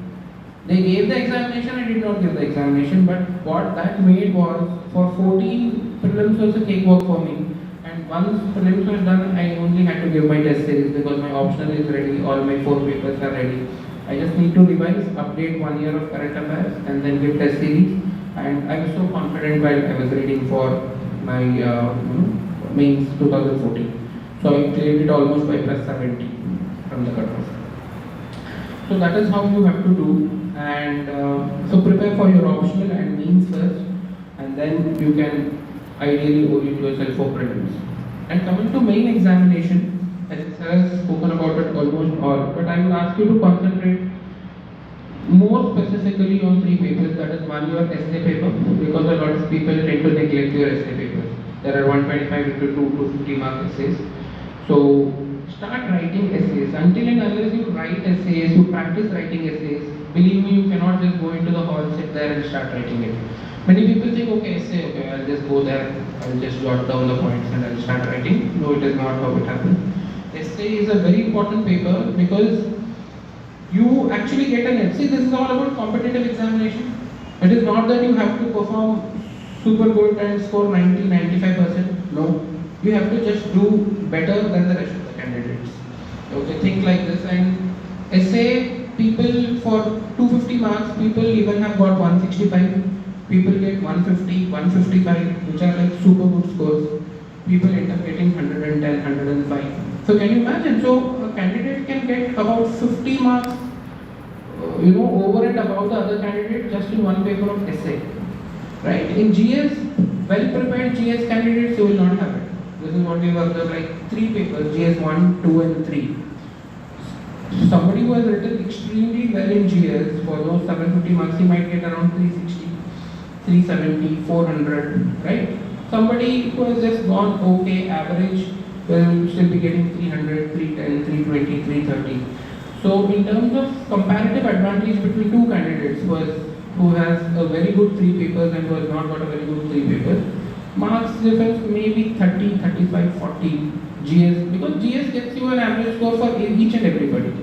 They gave the examination, I did not give the examination, but what that made was, for 14 prelims was a cakewalk for me. And once prelims was done, I only had to give my test series because my optional is ready, all my 4 papers are ready. I just need to revise, update 1 year of current affairs, and then give test series. And I was so confident while I was reading for my mains 2014. So I cleared it almost by plus 70 from the cutoff. So that is how you have to do. And so prepare for your optional and mains first, and then you can ideally orient yourself for prelims. And coming to main examination, as I have spoken about it almost all, but I will ask you to concentrate more specifically on 3 papers. That is, one, your essay paper, because a lot of people tend to neglect your essay papers. There are 125 into 250 mark essays. So start writing essays. Until and unless you write essays, you practice writing essays, believe me, you cannot just go into the hall, sit there and start writing it. Many people think, okay, essay, okay, I'll just go there, I'll just jot down the points and I'll start writing. No, it is not how it happens. Essay is a very important paper because you actually get an edge. See, this is all about competitive examination. It is not that you have to perform super good and score 90-95%. No, you have to just do better than the rest of the candidates. Okay, think like this. And essay, people for 250 marks, people even have got 165. People get 150, 155, which are like super good scores. People end up getting 110, 105. So can you imagine? So a candidate can get about 50 marks, over and above the other candidate just in one paper of essay, right? In GS, well-prepared GS candidates, you will not have it. This is what we have observed, like 3 papers, GS 1, 2 and 3. Somebody who has written extremely well in GS, for those 750 marks, he might get around 360, 370, 400, right? Somebody who has just gone okay, average, will still be getting 300, 310, 320, 330. So in terms of comparative advantage between 2 candidates, who has a very good 3 papers and who has not got a very good 3 papers, marks difference maybe 30, 35, 40 GS, because GS gets you an average score for each and everybody,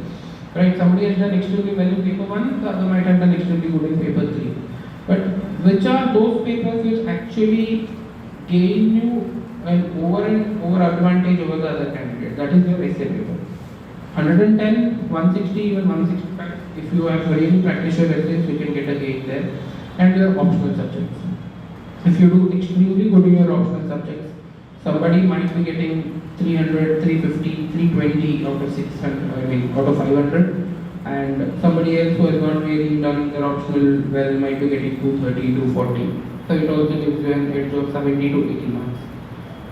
right? Somebody has done extremely well in paper 1, the other might have done extremely good in paper 3. But which are those papers which actually gain you an over advantage over the other candidate? That is your essay paper. 110, 160, even 165. If you have really practiced your essays, you can get a gauge there. And your optional subjects. If you do extremely good in your optional subjects, somebody might be getting 300, 350, 320 out of 600, out of 500. And somebody else who has not really done their optional well might be getting 230, 240. So it also gives you an edge of 70 to 80 marks.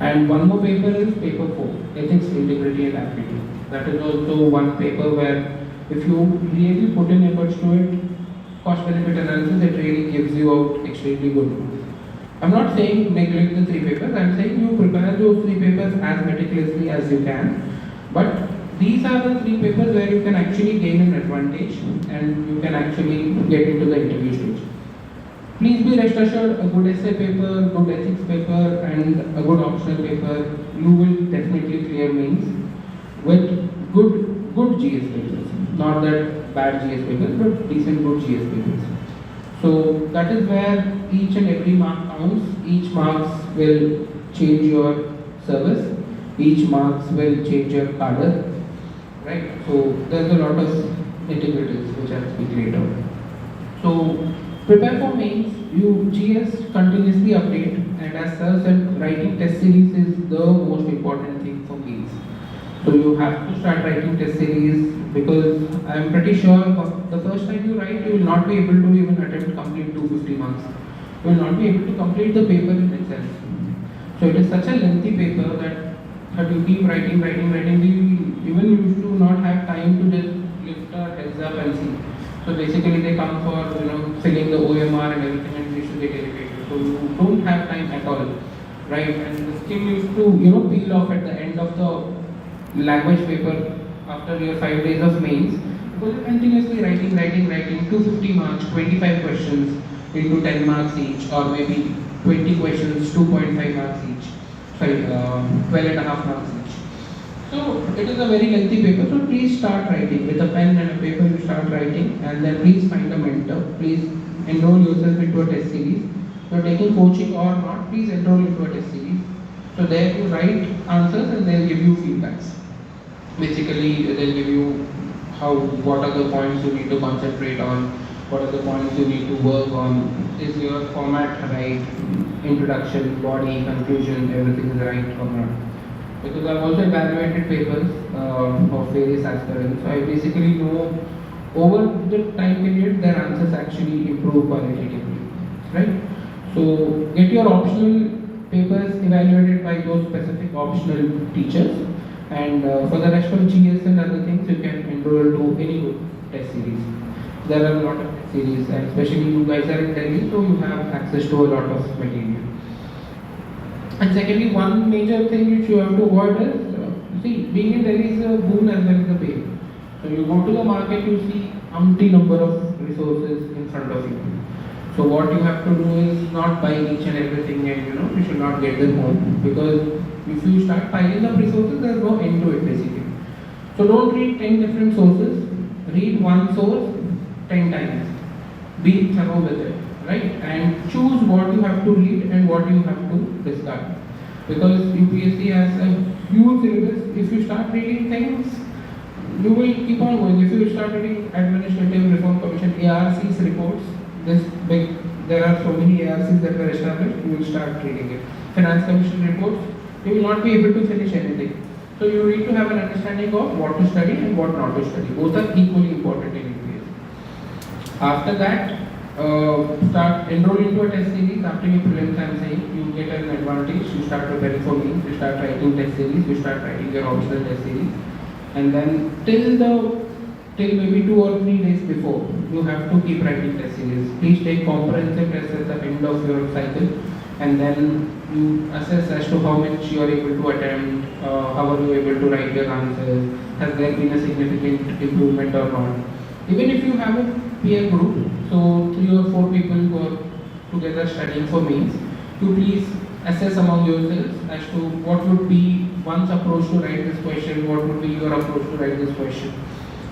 And one more paper is paper 4, ethics, integrity and aptitude. That is also one paper where if you really put in efforts to it, cost benefit analysis, it really gives you out extremely good marks. I'm not saying neglect the 3 papers, I'm saying you prepare those 3 papers as meticulously as you can. But these are the 3 papers where you can actually gain an advantage and you can actually get into the interview stage. Please be rest assured, a good essay paper, good ethics paper and a good optional paper, you will definitely clear mains with good GS papers. Not that bad GS papers, but decent good GS papers. So that is where each and every mark counts. Each marks will change your service. Each marks will change your cadre. Right? So there's a lot of nitty-gritties which have to be cleared out. So prepare for mains. You GS continuously update, and as sir said, writing test series is the most important thing for mains. So you have to start writing test series, because I am pretty sure the first time you write, you will not be able to even attempt to complete 250 marks. You will not be able to complete the paper in itself. So it is such a lengthy paper that you keep writing. We even used to not have time to just lift our heads up and see. So basically they come for filling the OMR and everything, and we should get elevated. So you don't have time at all, right? And the skin used to peel off at the end of the language paper after your 5 days of mains, because you're continuously writing, 250 marks, 25 questions, into 10 marks each, or maybe 20 questions, 2.5 marks each. Sorry, 12 and a half marks each. So it is a very lengthy paper, so please start writing. With a pen and a paper you start writing, and then please find a mentor. Please enroll yourself into a test series. If you are taking coaching or not, please enroll into a test series. So there you write answers and they'll give you feedbacks. Basically they'll give you what are the points you need to concentrate on, what are the points you need to work on, is your format right, introduction, body, conclusion, everything is right or not. Because I've also evaluated papers of various aspirants, so I basically know over the time period their answers actually improve qualitatively, right? So get your optional papers evaluated by those specific optional teachers, and for the rest of GS and other things you can enroll to any good test series. There are a lot of test series, and especially you guys are in Delhi, so you have access to a lot of material. And secondly, one major thing which you have to avoid is, see, being in Delhi is a boon as well as a pain. So you go to the market, you see umpty number of resources in front of you. So what you have to do is not buy each and everything, and you should not get them home, because if you start piling up resources, there is no end to it basically. So don't read 10 different sources, read one source 10 times. Be thorough with it, right? And choose what you have to read and what you have to discard. Because UPSC has a huge syllabus. If you start reading things, you will keep on going. If you start reading Administrative Reform Commission, ARC's reports, there are so many ARCs that were established, you will start reading it. Finance Commission reports, you will not be able to finish anything. So you need to have an understanding of what to study and what not to study. Both are equally important in UPSC. After that, start enroll into a test series. After your prelims, I am saying, you get an advantage. You start preparing for means, you start writing test series, you start writing your optional test series, and then till maybe 2 or 3 days before, you have to keep writing test series. Please take comprehensive tests at the end of your cycle, and then you assess as to how much you are able to attempt, how are you able to write your answers, has there been a significant improvement or not. Even if you have a peer group, so 3 or 4 people who are together studying for means, you please assess among yourselves as to what would be one's approach to write this question, what would be your approach to write this question,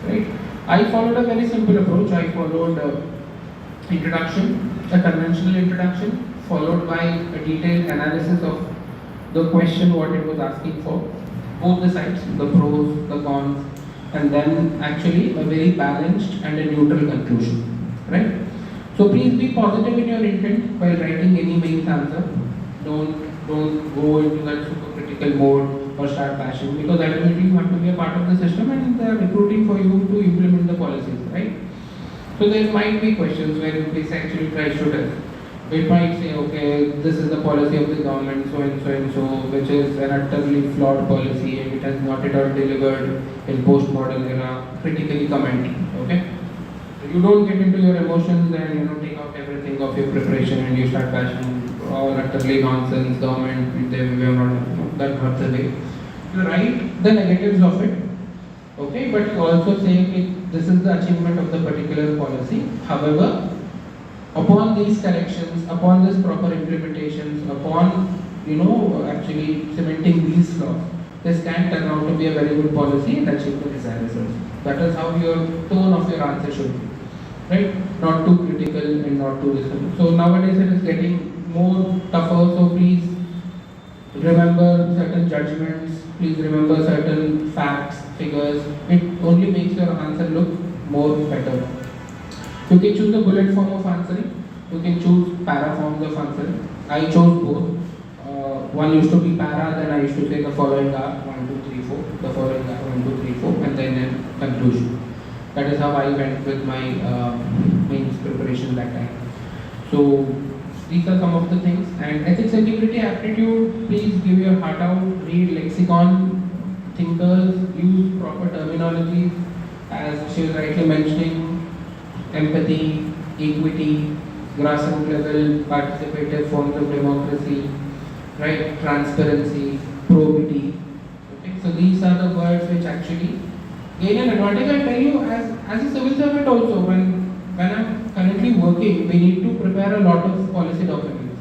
right? I followed a very simple approach. I followed introduction, a conventional introduction, followed by a detailed analysis of the question, what it was asking for, both the sides, the pros, the cons, and then actually a very balanced and a neutral conclusion, right? So please be positive in your intent while writing any mains answer. Don't go into that super critical mode or start bashing, because ultimately you have to be a part of the system and they are recruiting for you to implement the policies, right? So there might be questions where UPSC actually tries to test. It might say, okay, this is the policy of the government, so and so, which is an utterly flawed policy and it has not at all delivered in post-modern era. Critically comment, okay? You don't get into your emotions and take out everything of your preparation and you start bashing all utterly nonsense, government, we are not, that's not the way. You write the negatives of it, okay, but you also say this is the achievement of the particular policy. However, upon these corrections, upon this proper implementations, upon actually cementing these flaws, this can turn out to be a very good policy and achieve the desired results. That is how your tone of your answer should be, right? Not too critical and not too distant. So nowadays it is getting more tougher, so please remember certain judgments, please remember certain facts, figures. It only makes your answer look more better. You can choose the bullet form of answering, you can choose para forms of answering. I chose both. One used to be para, then I used to say the following are 1, 2, 3, 4, the following are 1, 2, 3, 4, and then conclusion. That is how I went with my mains preparation that time. So these are some of the things. And ethics, integrity, aptitude, please give your heart out, read lexicon, thinkers, use proper terminology, as she was rightly mentioning, empathy, equity, grassroots level, participative forms of democracy, right, transparency, probity. Okay, so these are the words which actually gain an advantage. I tell you, as a civil servant also, when I'm currently working, we need to prepare a lot of policy documents.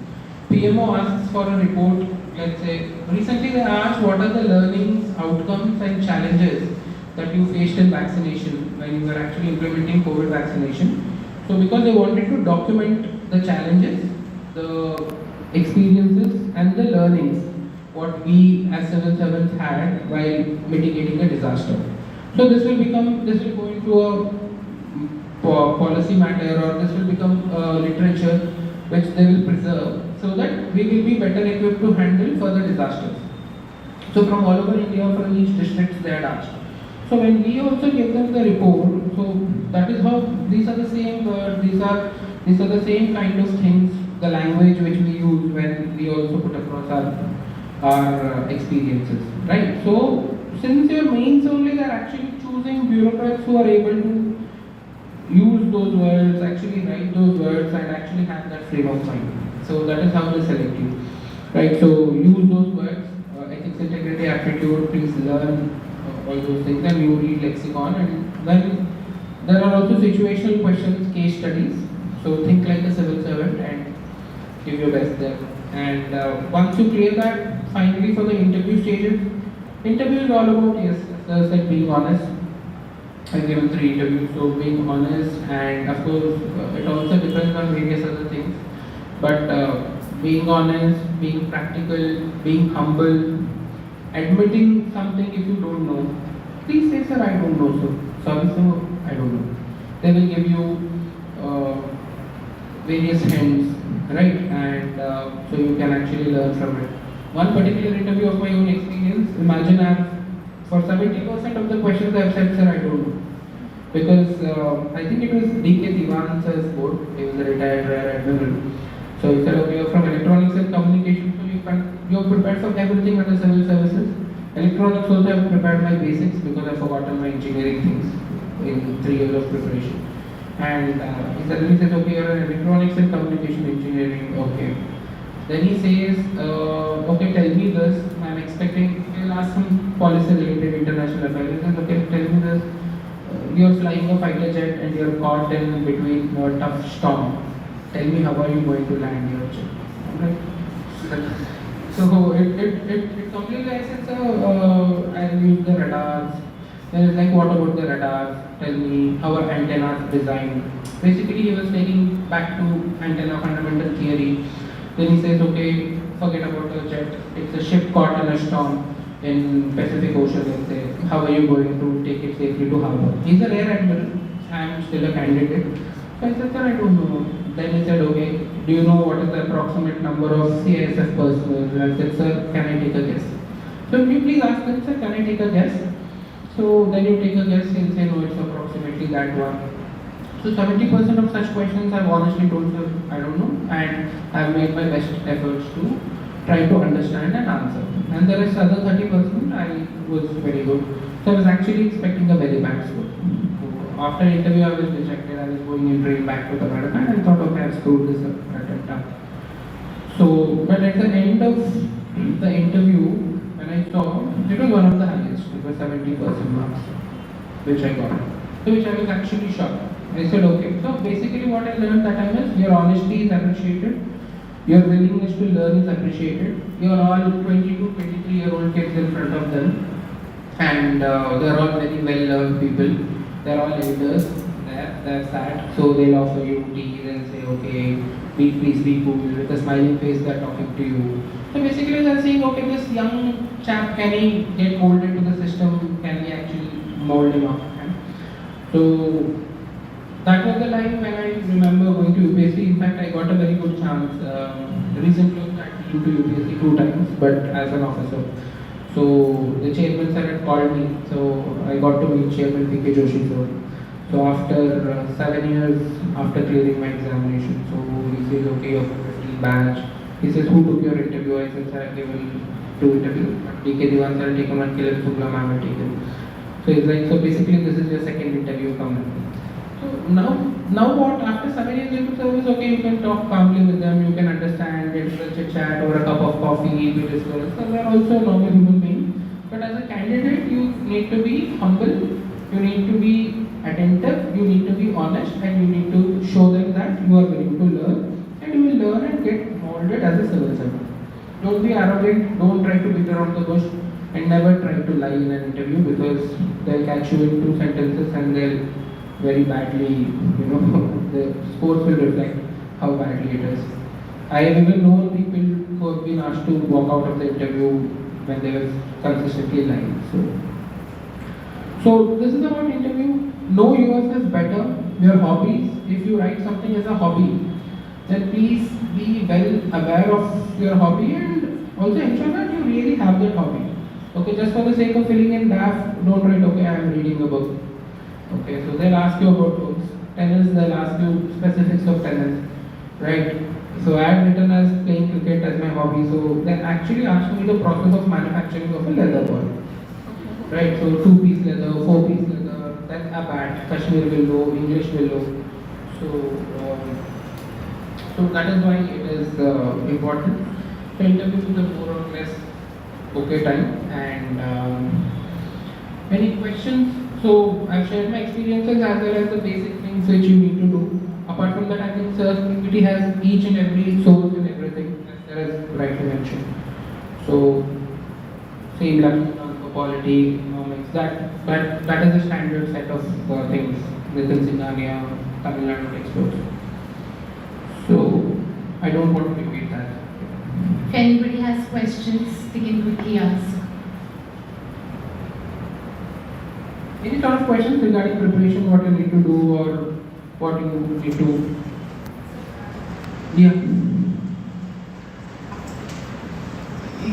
PMO asks for a report, let's say, recently they asked what are the learnings, outcomes and challenges that you faced in vaccination when you were actually implementing COVID vaccination. So because they wanted to document the challenges, the experiences and the learnings what we as civil servants had while mitigating a disaster. So this will go into a policy matter, or this will become literature which they will preserve so that we will be better equipped to handle further disasters. So from all over India, from each district they had asked. So when we also gave them the report, so that is how these are the same words, these are the same kind of things, the language which we use when we also put across our experiences, right? So since your mains only, they are actually choosing bureaucrats who are able to use those words, actually write those words and actually have that frame of mind. So that is how they select you, right? So use those words, ethics, integrity, aptitude, please learn all those things, and you read lexicon. And then there are also situational questions, case studies. So think like a civil servant and give your best there. And once you clear that, finally for the interview stages, interview is all about, yes, as I said, being honest. I've given 3 interviews, so being honest, and of course it also depends on various other things. But being honest, being practical, being humble, admitting something if you don't know. Please say, sir, I don't know, sir. Sorry, sir, I don't know. They will give you various hints, right? And so you can actually learn from it. One particular interview of my own experience, imagine for 70% of the questions I have said, sir, I don't know. Because I think it was D.K. Divan sir's board, he was a retired Rear Admiral. So he said, okay, you're from electronics and communication, so you're prepared for everything under civil services. Electronics also I have prepared my basics because I've forgotten my engineering things in 3 years of preparation. And he suddenly says, okay, you're in electronics and communication engineering, okay. Then he says, okay, tell me this. I'm expecting, he'll ask some policy related international affairs. He says, okay, tell me this. You're flying a fighter jet and you're caught in between a tough storm. Tell me, how are you going to land your jet? Right? So it completely, I said, I'll use the radars. Then it's like, what about the radars? Tell me, how are antennas designed? Basically, he was taking back to antenna fundamental theory. Then he says, okay, forget about the jet. It's a ship caught in a storm in Pacific Ocean, let's say. How are you going to take it safely to harbor? He's a Rear Admiral. I'm still a candidate. So I said, sir, I don't know. Then he said, okay, do you know what is the approximate number of CISF personnel? And I said, sir, can I take a guess? So you please ask them, sir, can I take a guess? So then you take a guess and say, no, it's approximately that one. So 70% of such questions I've honestly told, sir, I don't know, and I've made my best efforts to try to understand and answer. And the rest other 30% I was very good. So I was actually expecting a very bad score. So after interview I was rejected, I was going in train back to the madam and I thought, okay, I've screwed this attempt up. So, but at the end of the interview, when I saw, it was one of the highest, it was 70% marks, which I got. So which I was actually shocked. I said, okay, so basically what I learned that time is your honesty is appreciated, your willingness to learn is appreciated. You're all 22, 23-year-old kids in front of them, and they're all very well-learned people. They're all elders, they're sad, so they'll offer you tea, they'll say, okay, please be cool, with a smiling face they're talking to you. So basically they're saying, okay, this young chap, can he get molded to the system, can we actually mold him up? So that was the time when I remember going to UPSC. In fact, I got a very good chance. Recently I got into UPSC 2 times, but as an officer. So the chairman sir had called me, so I got to meet Chairman P.K. Joshi sir. So after 7 years after clearing my examination, so he says, okay, you're 15 batch. He says, who took your interview? I said, sir, I've given 2 interviews. P.K. Divan sir had taken one, Kiran Sukla ma'am had taken. So he's like, so basically this is your second interview coming. So now what? After 7 years into service, okay, you can talk calmly with them, you can understand, get a chit chat over a cup of coffee, we discuss. So they are also a normal human being. But as a candidate, you need to be humble, You need to be attentive, you need to be honest, and you need to show them that you are willing to learn, and you will learn and get molded as a civil servant. Don't be arrogant, don't try to beat around the bush, and never try to lie in an interview, because they'll catch you in two sentences and they'll very badly, the scores will reflect how badly it is. I have even known people who have been asked to walk out of the interview when they were consistently lying. So this is about interview. Know yourself better, your hobbies. If you write something as a hobby, then please be well aware of your hobby and also ensure that you really have that hobby. Okay, just for the sake of filling in DAF, don't write, okay, I am reading a book. Okay, so they'll ask you about books. Tennis, they'll ask you specifics of tennis, right? So I had written as playing cricket as my hobby. So they actually asked me the process of manufacturing of a leather ball, right? So 2-piece leather, 4-piece leather, then a bat, Kashmir willow, English willow. So that is why it is important. So interviews is a more or less okay time. And any questions? So I've shared my experiences as well as the basic things which you need to do. Apart from that, I think CPT has each and every source and everything, as there is rightly mentioned. So same like anthropology, economics, that is the standard set of things within Singhania, Tamil Nadu textbooks. So I don't want to repeat that. If anybody has questions, they can quickly ask. Any sort of questions regarding preparation, what you need to do or what you need to... Yeah.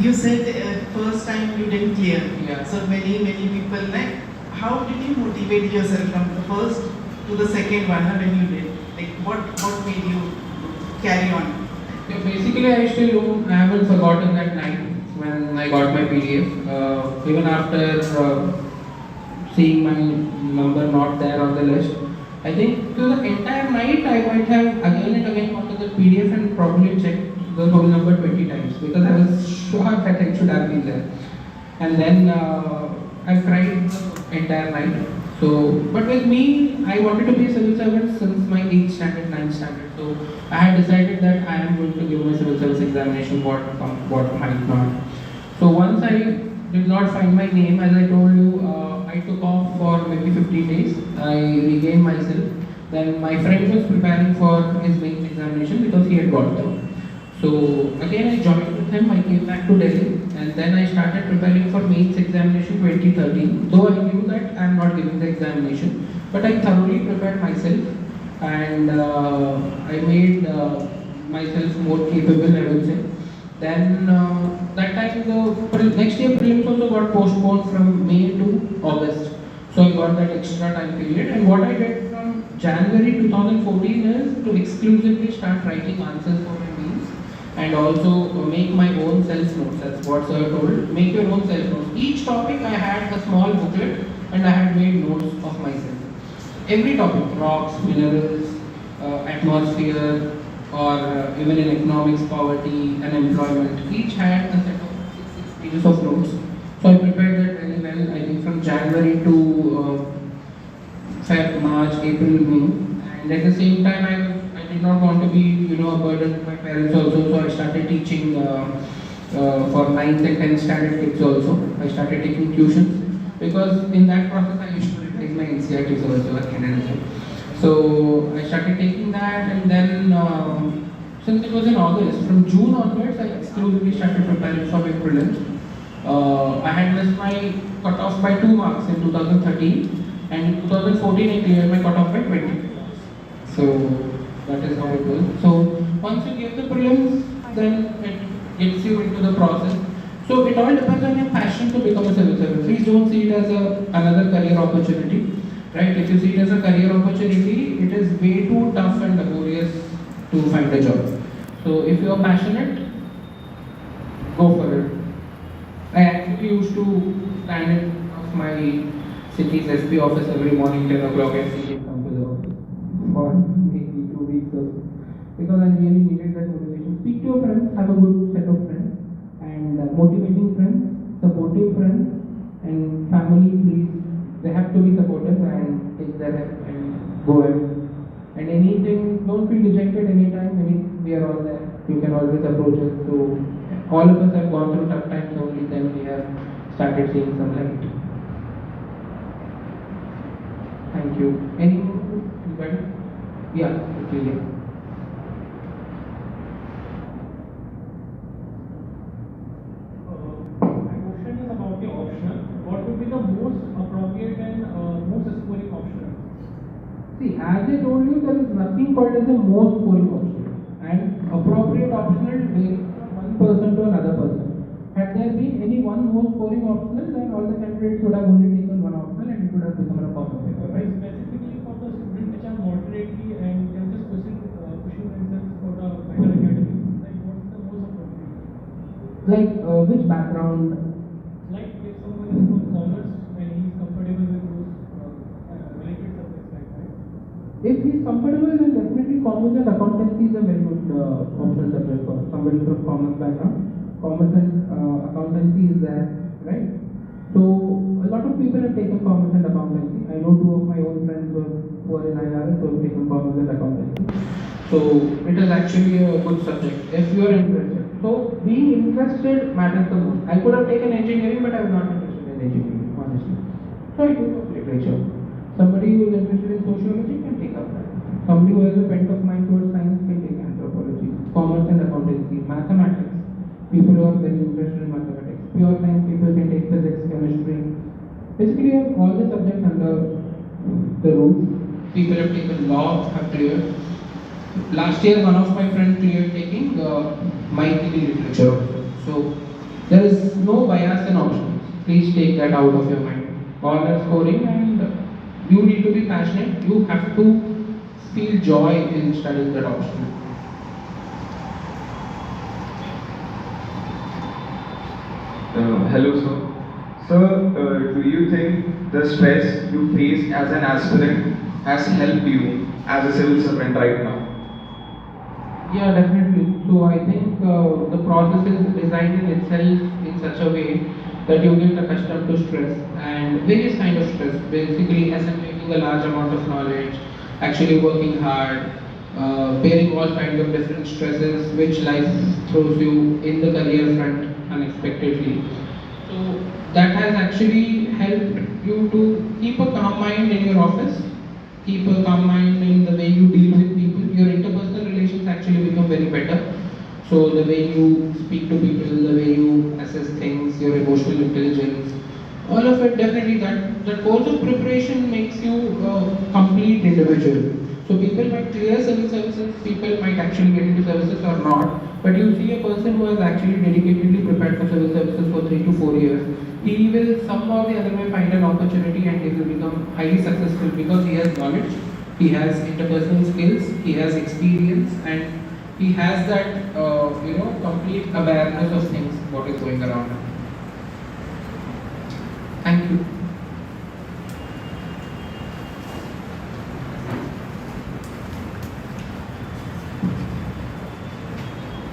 You said first time you didn't clear. Yeah. So many people like, how did you motivate yourself from the first to the second one when you did? Like what made you carry on? Yeah, basically, I haven't forgotten that night when I got my PDF. Even after seeing my number not there on the list, I think through the entire night I might have again and again gone to the PDF and probably checked the whole number 20 times, because I was sure that it should have been there. And then I cried the entire night. So, but with me, I wanted to be a civil servant since my 8th standard, 9th standard. So I had decided that I am going to give my civil service examination, what might not. So once I did not find my name, as I told you, I took off for maybe 15 days. I regained myself. Then my friend was preparing for his main examination because he had got them. So again I joined with him, I came back to Delhi, and then I started preparing for mains examination 2013. Though I knew that I am not giving the examination, but I thoroughly prepared myself, and I made myself more capable, I would say. Then that time the next year prelims also got postponed from May to August. So I got that extra time period, and what I did from January 2014 is to exclusively start writing answers for my mains, and also make my own self notes. That's what sir told. Make your own self notes. Each topic I had a small booklet and I had made notes of myself. Every topic, rocks, minerals, atmosphere, or even in economics, poverty, unemployment, each had a set of 6 pages of notes. So I prepared that very well, I think from January to Feb, March, April, May. And at the same time, I did not want to be, a burden to my parents also. So I started teaching for 9th and 10th standard kids also. I started taking tuitions, because in that process I used to replace my NCRTs also again. So I started taking that, and then since it was in August, from June onwards, I exclusively started preparing for my prelims. I had missed my cutoff by 2 marks in 2013, and in 2014 I cleared my cutoff by 20. So that is how it was. So once you give the prelims, then it gets you into the process. So it all depends on your passion to become a civil servant. Please don't see it as another career opportunity. Right? If you see it as a career opportunity, it is way too tough and laborious to find a job. So if you are passionate, go for it. I actually used to stand in front of my city's SP office every morning 10 o'clock and see him come to the office for maybe 2 weeks or so, because I really needed that motivation. Speak to your friends, have a good set of friends, and motivating friends, supportive friends, and family. Please they have to be supportive and take their help and go ahead. And anything, don't feel dejected anytime. We are all there. You can always approach us. So all of us have gone through tough times. Only then we have started seeing some light. Thank you. Any more? Anybody? Yeah, okay. My question is about the optional. What would be the most appropriate and most scoring optional? See, as I told you, there is nothing called as a most scoring optional. And appropriate optional varies from one person to another person. Had there been any one most scoring optional, then all the candidates would have only taken one optional and it would have become a common paper, right? Specifically for the students which are moderately and they are just pushing themselves for the better academics, like what is the most appropriate? Like which background? Like if someone is from commerce and he is comfortable with those related subjects like that. If he is comfortable, then definitely commerce and accountancy is a very good optional subject for somebody from commerce background. Commerce and accountancy is there, right? So a lot of people have taken commerce and accountancy. I know two of my own friends who are in IRS who have taken commerce and accountancy. So it is actually a good subject if you are interested. So being interested matters the most. I could have taken engineering, but I was not interested in engineering, honestly. So I took up literature. Somebody who is interested in sociology can take up that. Somebody who has a bent of mind towards science can take anthropology, commerce and accountancy, mathematics. People who are very interested in mathematics. Pure science people can take physics, chemistry. Basically, you have all the subjects under the roof. People have taken law, have cleared. Last year, one of my friends cleared taking MIT literature. So there is no bias in options. Please take that out of your mind. All are scoring, and you need to be passionate. You have to feel joy in studying that option. Hello, sir. Sir, do you think the stress you face as an aspirant has helped you as a civil servant right now? Yeah, definitely. So I think the process is designed in itself in such a way that you get accustomed to stress and various kind of stress. Basically, assimilating a large amount of knowledge, actually working hard, bearing all kinds of different stresses which life throws you in the career front unexpectedly. So that has actually helped you to keep a calm mind in your office, keep a calm mind in the way you deal with people. Your interpersonal relations actually become very better. So the way you speak to people, the way you assess things, your emotional intelligence, all of it definitely that course of preparation makes you a complete individual. So people might clear civil services, people might actually get into services or not. But you see a person who has actually dedicatedly prepared for civil services for 3 to 4 years, he will somehow the other way find an opportunity and he will become highly successful because he has knowledge, he has interpersonal skills, he has experience, and he has that complete awareness of things what is going around him. Thank you.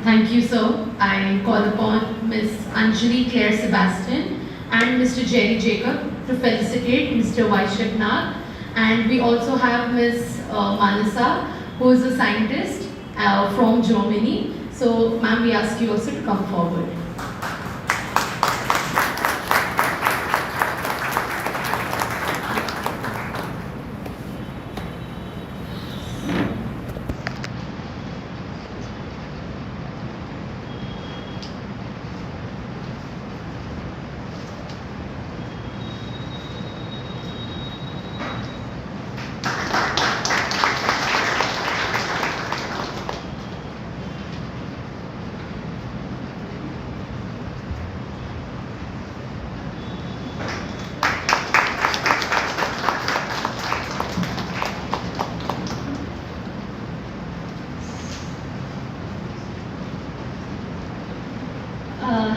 Thank you, sir. I call upon Ms. Anjali Claire Sebastian and Mr. Jerry Jacob to felicitate Mr. Vaishak Nag. And we also have Ms. Manasa, who is a scientist from Germany. So, ma'am, we ask you also to come forward.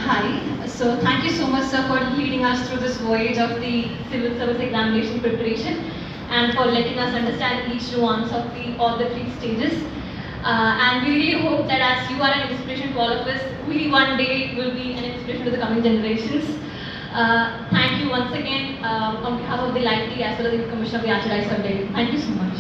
Hi. So thank you so much, sir, for leading us through this voyage of the civil service examination preparation and for letting us understand each nuance of all the 3 stages. And we really hope that as you are an inspiration to all of us, we one day will be an inspiration to the coming generations. Thank you once again on behalf of the Lighty as well as the Commission of the Archdiocese of Delhi. Thank you so much.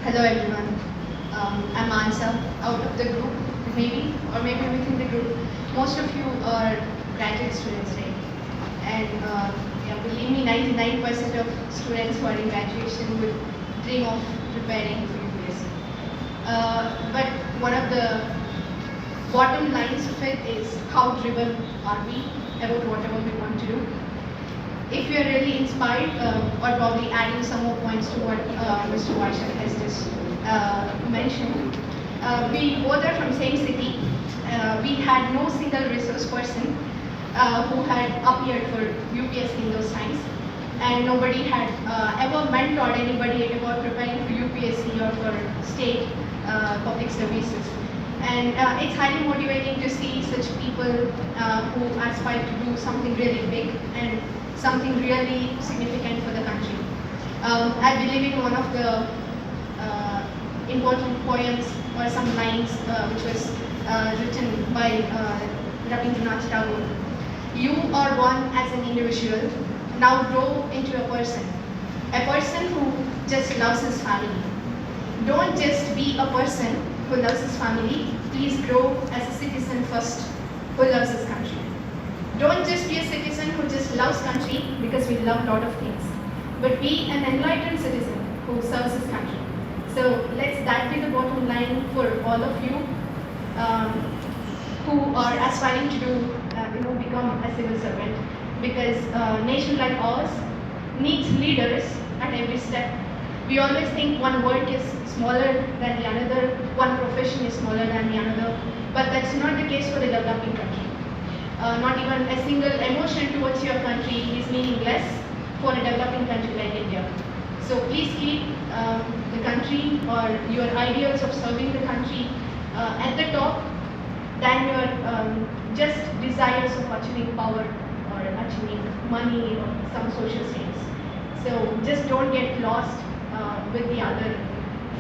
Hello everyone, I'm Ansa, out of the group, maybe within the group. Most of you are graduate students, right? And yeah, believe me, 99% of students who are in graduation would dream of preparing for UPSC. But one of the bottom lines of it is how driven are we about whatever we want to do. If you are really inspired, or probably adding some more points to what Mr. Vaishak has just mentioned, we both are from same city. We had no single resource person who had appeared for UPSC in those times, and nobody had ever mentored anybody about preparing for UPSC or for state public services. And it's highly motivating to see such people who aspire to do something really big and something really significant for the country. I believe in one of the important poems or some lines which was written by Rabindranath Tagore. You are one as an individual, now grow into a person who just loves his family. Don't just be a person who loves his family, please grow as a citizen first who loves his country. Don't just be a citizen who just loves country because we love a lot of things, but be an enlightened citizen who serves his country. So that be the bottom line for all of you who are aspiring to do, become a civil servant, because a nation like ours needs leaders at every step. We always think one work is smaller than the another, one profession is smaller than the another, but that's not the case for the developing country. Not even a single emotion towards your country is meaningless for a developing country like India. So please keep the country or your ideals of serving the country at the top than your just desires of achieving power or achieving money or some social status. So just don't get lost with the other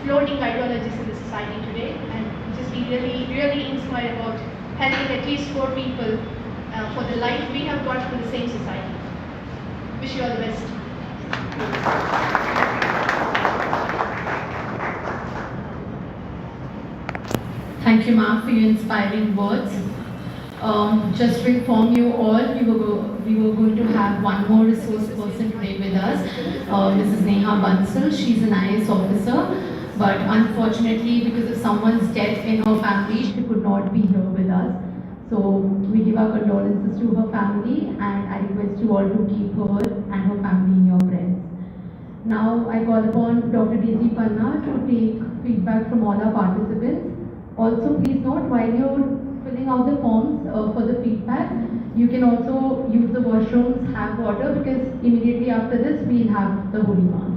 floating ideologies in the society today, and just be really, really inspired about helping at least 4 people for the life we have got from the same society. Wish you all the best. Thank you, ma'am, for your inspiring words. Just to inform you all, we were going to have one more resource person today with us, Mrs. Neha Bansal. She's an IAS officer, but unfortunately, because of someone's death in her family, she could not be here with us. So we give our condolences to her family, and I request you all to keep her and her family in your prayers. Now I call upon Dr. Daisy Panna to take feedback from all our participants. Also, please note, while you're filling out the forms for the feedback, you can also use the washrooms, have water, because immediately after this we'll have the Holy Mass.